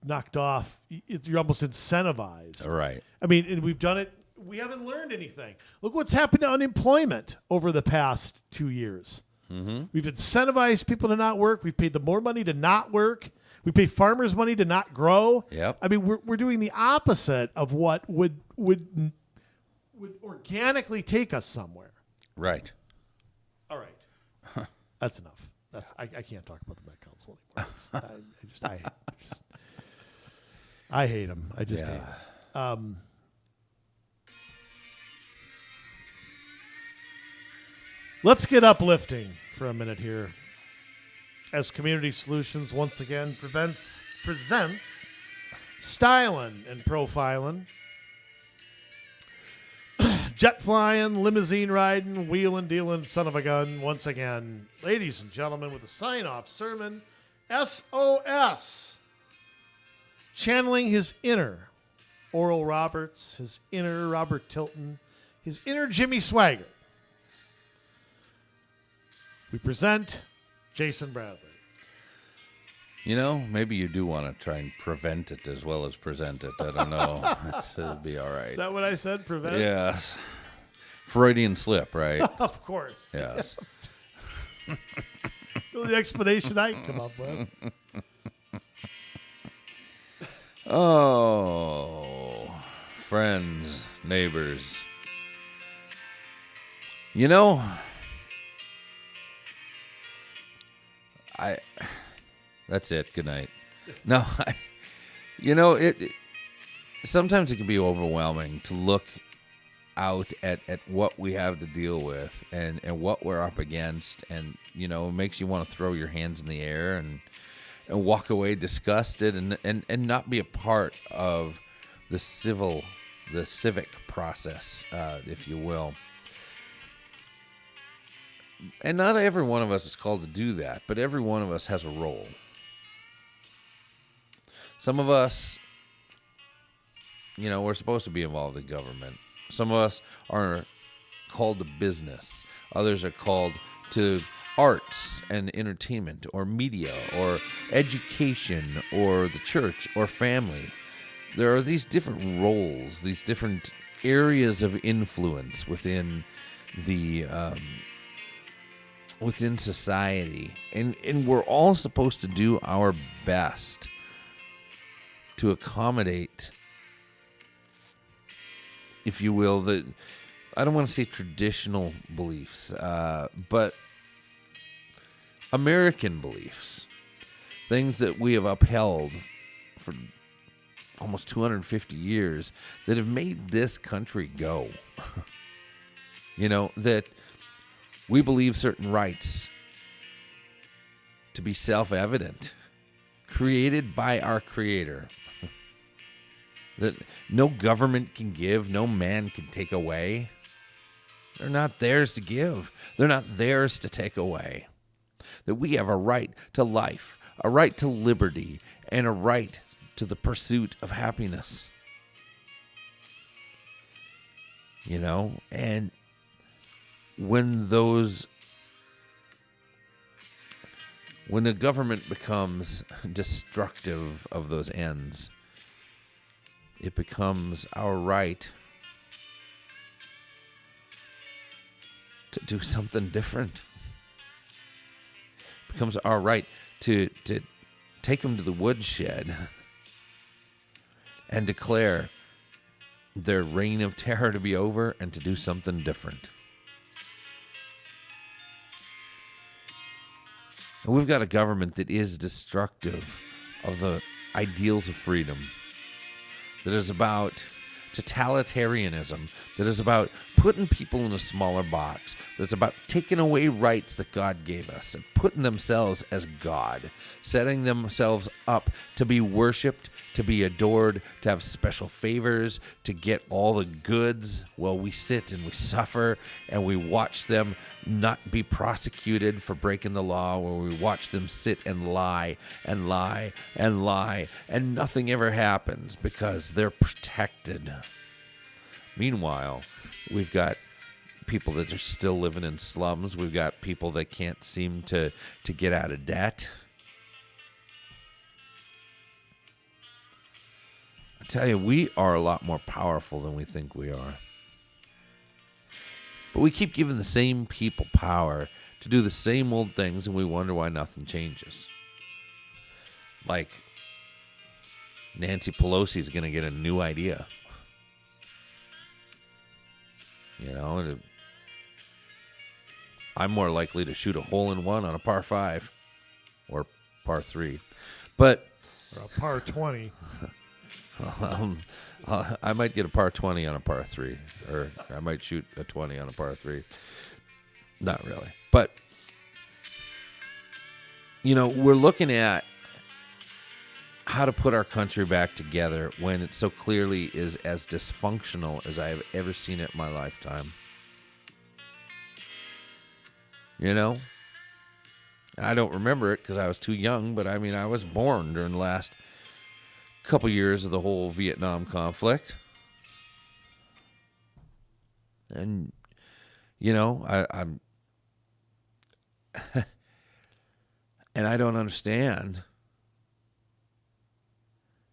knocked off. You're almost incentivized. Right. I mean, and we've done it. We haven't learned anything. Look what's happened to unemployment over the past 2 years. Mm-hmm. We've incentivized people to not work. We've paid them more money to not work. We pay farmers money to not grow. Yep. I mean, we're doing the opposite of what would organically take us somewhere. Right. All right. That's enough. I can't talk about the Met Council anymore. I hate them. I just hate them. Let's get uplifting for a minute here. As Community Solutions once again presents Stylin' and Profilin'. jet flying, limousine riding, wheeling, dealing, son of a gun, once again. Ladies and gentlemen, with a sign-off sermon, SOS. Channeling his inner Oral Roberts, his inner Robert Tilton, his inner Jimmy Swaggart. We present Jason Bradley. You know, maybe you do want to try and prevent it as well as present it. I don't know. It'll be all right. Is that what I said? Prevent? Yes. Freudian slip, right? Of course. Yes. The explanation I can come up with. Oh, friends, neighbors. You know, that's it. Good night. No, it sometimes it can be overwhelming to look out at what we have to deal with and what we're up against, and it makes you want to throw your hands in the air and walk away disgusted and not be a part of the civic process, if you will. And not every one of us is called to do that, but every one of us has a role. Some of us, we're supposed to be involved in government. Some of us are called to business. Others are called to arts and entertainment or media or education or the church or family. There are these different roles, these different areas of influence within within society, and we're all supposed to do our best to accommodate, if you will, I don't want to say traditional beliefs, but American beliefs, things that we have upheld for almost 250 years that have made this country go. That we believe certain rights to be self-evident, created by our Creator, that no government can give, no man can take away. They're not theirs to give. They're not theirs to take away. That we have a right to life, a right to liberty, and a right to the pursuit of happiness. And when the government becomes destructive of those ends, it becomes our right to do something different. It becomes our right to take them to the woodshed and declare their reign of terror to be over and to do something different. And we've got a government that is destructive of the ideals of freedom, that is about totalitarianism, that is about putting people in a smaller box, that's about taking away rights that God gave us and putting themselves as God, setting themselves up to be worshipped, to be adored, to have special favors, to get all the goods while we sit and we suffer and we watch them not be prosecuted for breaking the law, where we watch them sit and lie and lie and lie, and nothing ever happens because they're protected. Meanwhile, we've got people that are still living in slums. We've got people that can't seem to get out of debt. I tell you, we are a lot more powerful than we think we are. But we keep giving the same people power to do the same old things, and we wonder why nothing changes. Like, Nancy Pelosi is going to get a new idea. I'm more likely to shoot a hole-in-one on a par 5 or par 3. But Or a par 20. I might get a par 20 on a par 3, or I might shoot a 20 on a par 3. Not really. But, we're looking at how to put our country back together when it so clearly is as dysfunctional as I have ever seen it in my lifetime. You know? I don't remember it because I was too young, but I mean, I was born during the last couple years of the whole Vietnam conflict. And, you know, I'm and I don't understand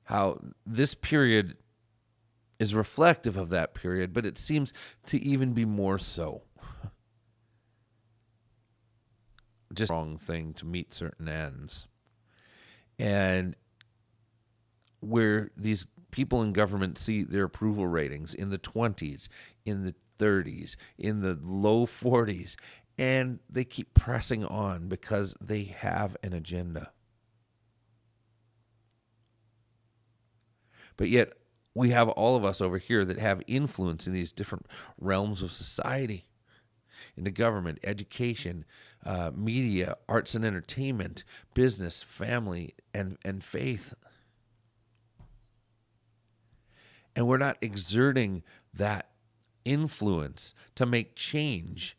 how this period is reflective of that period, but it seems to even be more so. Just a wrong thing to meet certain ends. And where these people in government see their approval ratings in the 20s, in the 30s, in the low 40s, and they keep pressing on because they have an agenda. But yet, we have all of us over here that have influence in these different realms of society, into government, education, media, arts and entertainment, business, family, and faith. And we're not exerting that influence to make change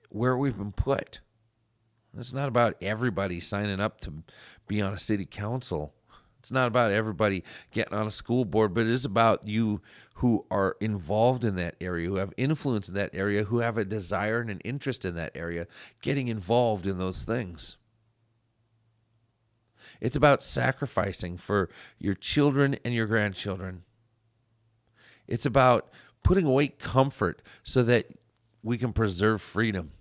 where we've been put. It's not about everybody signing up to be on a city council. It's not about everybody getting on a school board, but it is about you who are involved in that area, who have influence in that area, who have a desire and an interest in that area, getting involved in those things. It's about sacrificing for your children and your grandchildren. It's about putting away comfort so that we can preserve freedom.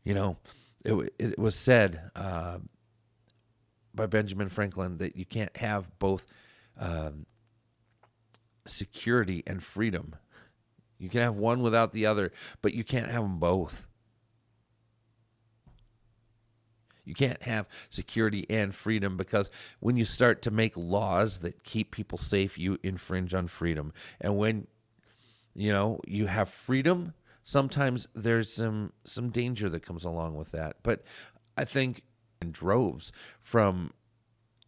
You know, it was said by Benjamin Franklin that you can't have both security and freedom. You can have one without the other, but you can't have them both. You can't have security and freedom, because when you start to make laws that keep people safe, you infringe on freedom. And when, you know, you have freedom, sometimes there's some danger that comes along with that. But I think in droves from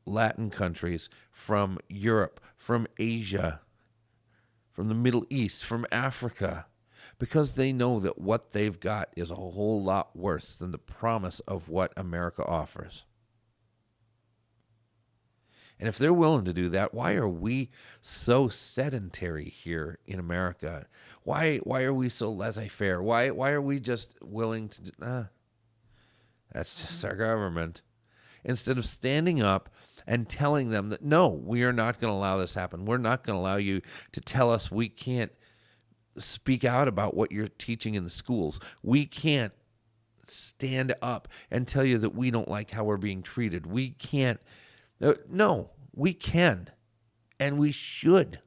Latin countries, from Europe, from Asia, from the Middle East, from Africa, because they know that what they've got is a whole lot worse than the promise of what America offers. And if they're willing to do that, why are we so sedentary here in America? Why are we so laissez-faire? Why are we just willing to that's just our government. Instead of standing up and telling them that, no, we are not going to allow this happen. We're not going to allow you to tell us we can't speak out about what you're teaching in the schools. We can't stand up and tell you that we don't like how we're being treated. We can't. No, we can, and we should.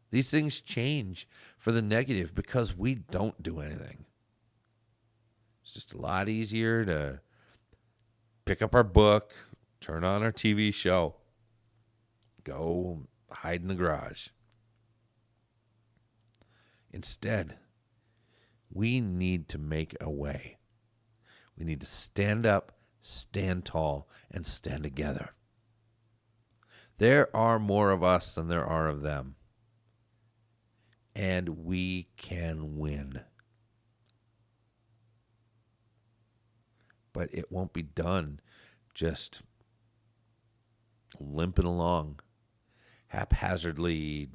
These things change for the negative because we don't do anything. It's just a lot easier to pick up our book, turn on our TV show, go hide in the garage. Instead, we need to make a way. We need to stand up, stand tall, and stand together. There are more of us than there are of them. And we can win. But it won't be done just limping along, haphazardly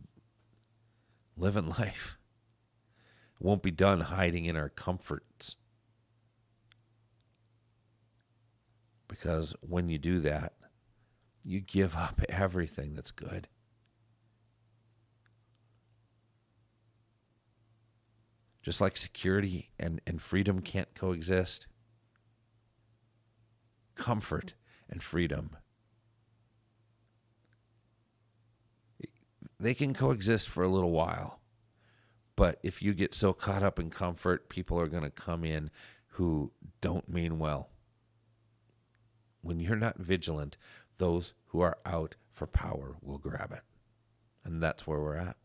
living life. It won't be done hiding in our comforts. Because when you do that, you give up everything that's good. Just like security and freedom can't coexist, comfort and freedom, they can coexist for a little while. But if you get so caught up in comfort, people are going to come in who don't mean well. When you're not vigilant, those who are out for power will grab it. And that's where we're at.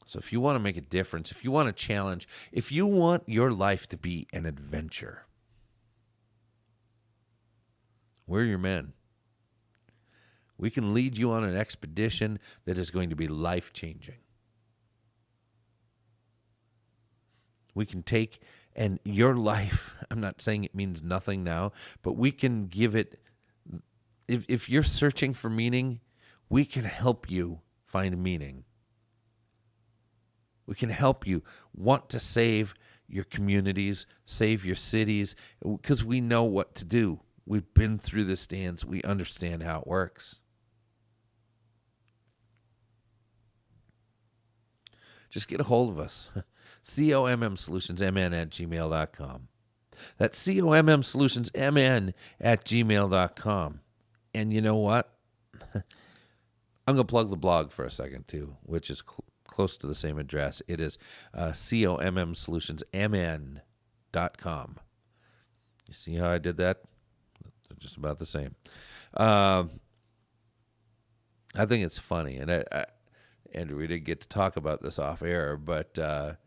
So if you want to make a difference, if you want to challenge, if you want your life to be an adventure, we're your men. We can lead you on an expedition that is going to be life-changing. We can take, and your life, I'm not saying it means nothing now, but we can give it, if you're searching for meaning, we can help you find meaning. We can help you want to save your communities, save your cities, because we know what to do. We've been through this dance. We understand how it works. Just get a hold of us. COMMsolutionsmn@gmail.com. That's COMMsolutionsmn@gmail.com. And you know what? I'm going to plug the blog for a second, too, which is close to the same address. It is COMMsolutionsmn.com. You see how I did that? They're just about the same. I think it's funny, and Andrew, we didn't get to talk about this off air, but I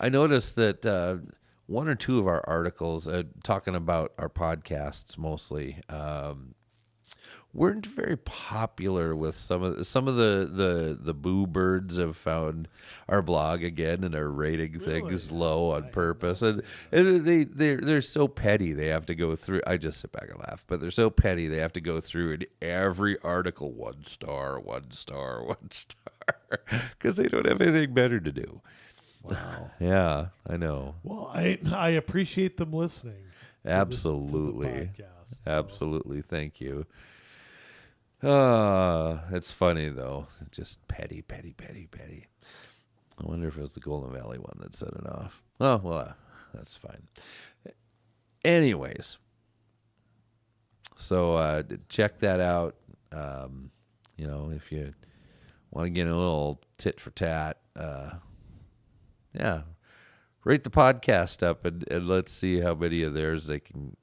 noticed that one or two of our articles, talking about our podcasts mostly, weren't very popular with some of the boo birds have found our blog again and are rating things low on purpose, and they're so petty they have to go through. I just sit back and laugh, but they're so petty they have to go through in every article 1 star, 1 star, 1 star, because they don't have anything better to do. Wow. Yeah, I know. Well, I appreciate them listening. Absolutely. To the podcast, Absolutely. Thank you. It's funny, though. Just petty. I wonder if it was the Golden Valley one that set it off. Oh, well, that's fine. Anyways, so check that out. If you want to get a little tit for tat, rate the podcast up and let's see how many of theirs they can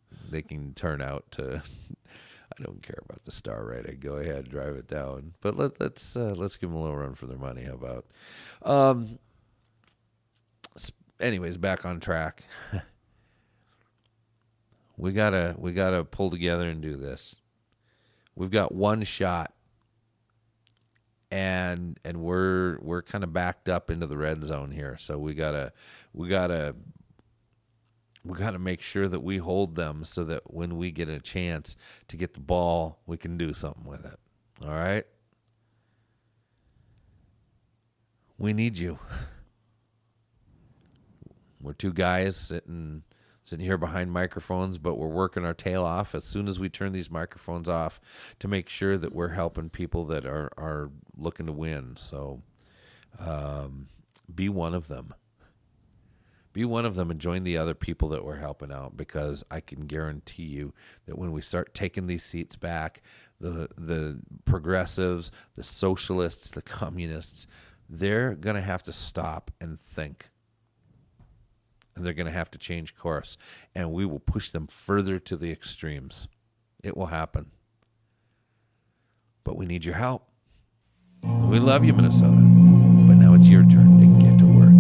turn out to. I don't care about the star rating. Go ahead, drive it down. But let's give them a little run for their money. How about? Anyways, back on track. we gotta pull together and do this. We've got one shot, and we're kind of backed up into the red zone here. So we gotta make sure that we hold them so that when we get a chance to get the ball, we can do something with it. All right? We need you. We're two guys sitting here behind microphones, but we're working our tail off as soon as we turn these microphones off to make sure that we're helping people that are looking to win. So be one of them. Be one of them and join the other people that we're helping out, because I can guarantee you that when we start taking these seats back, the progressives, the socialists, the communists, they're going to have to stop and think. And they're going to have to change course. And we will push them further to the extremes. It will happen. But we need your help. We love you, Minnesota. But now it's your turn to get to work.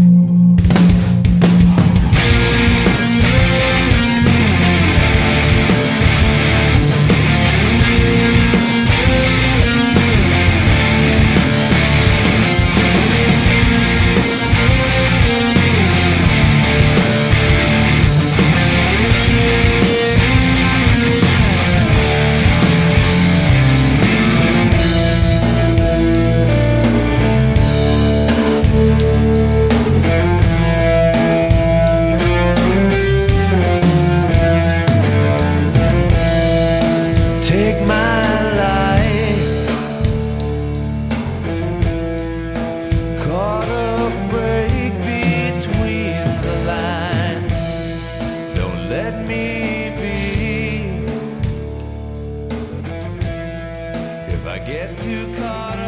Get too caught up.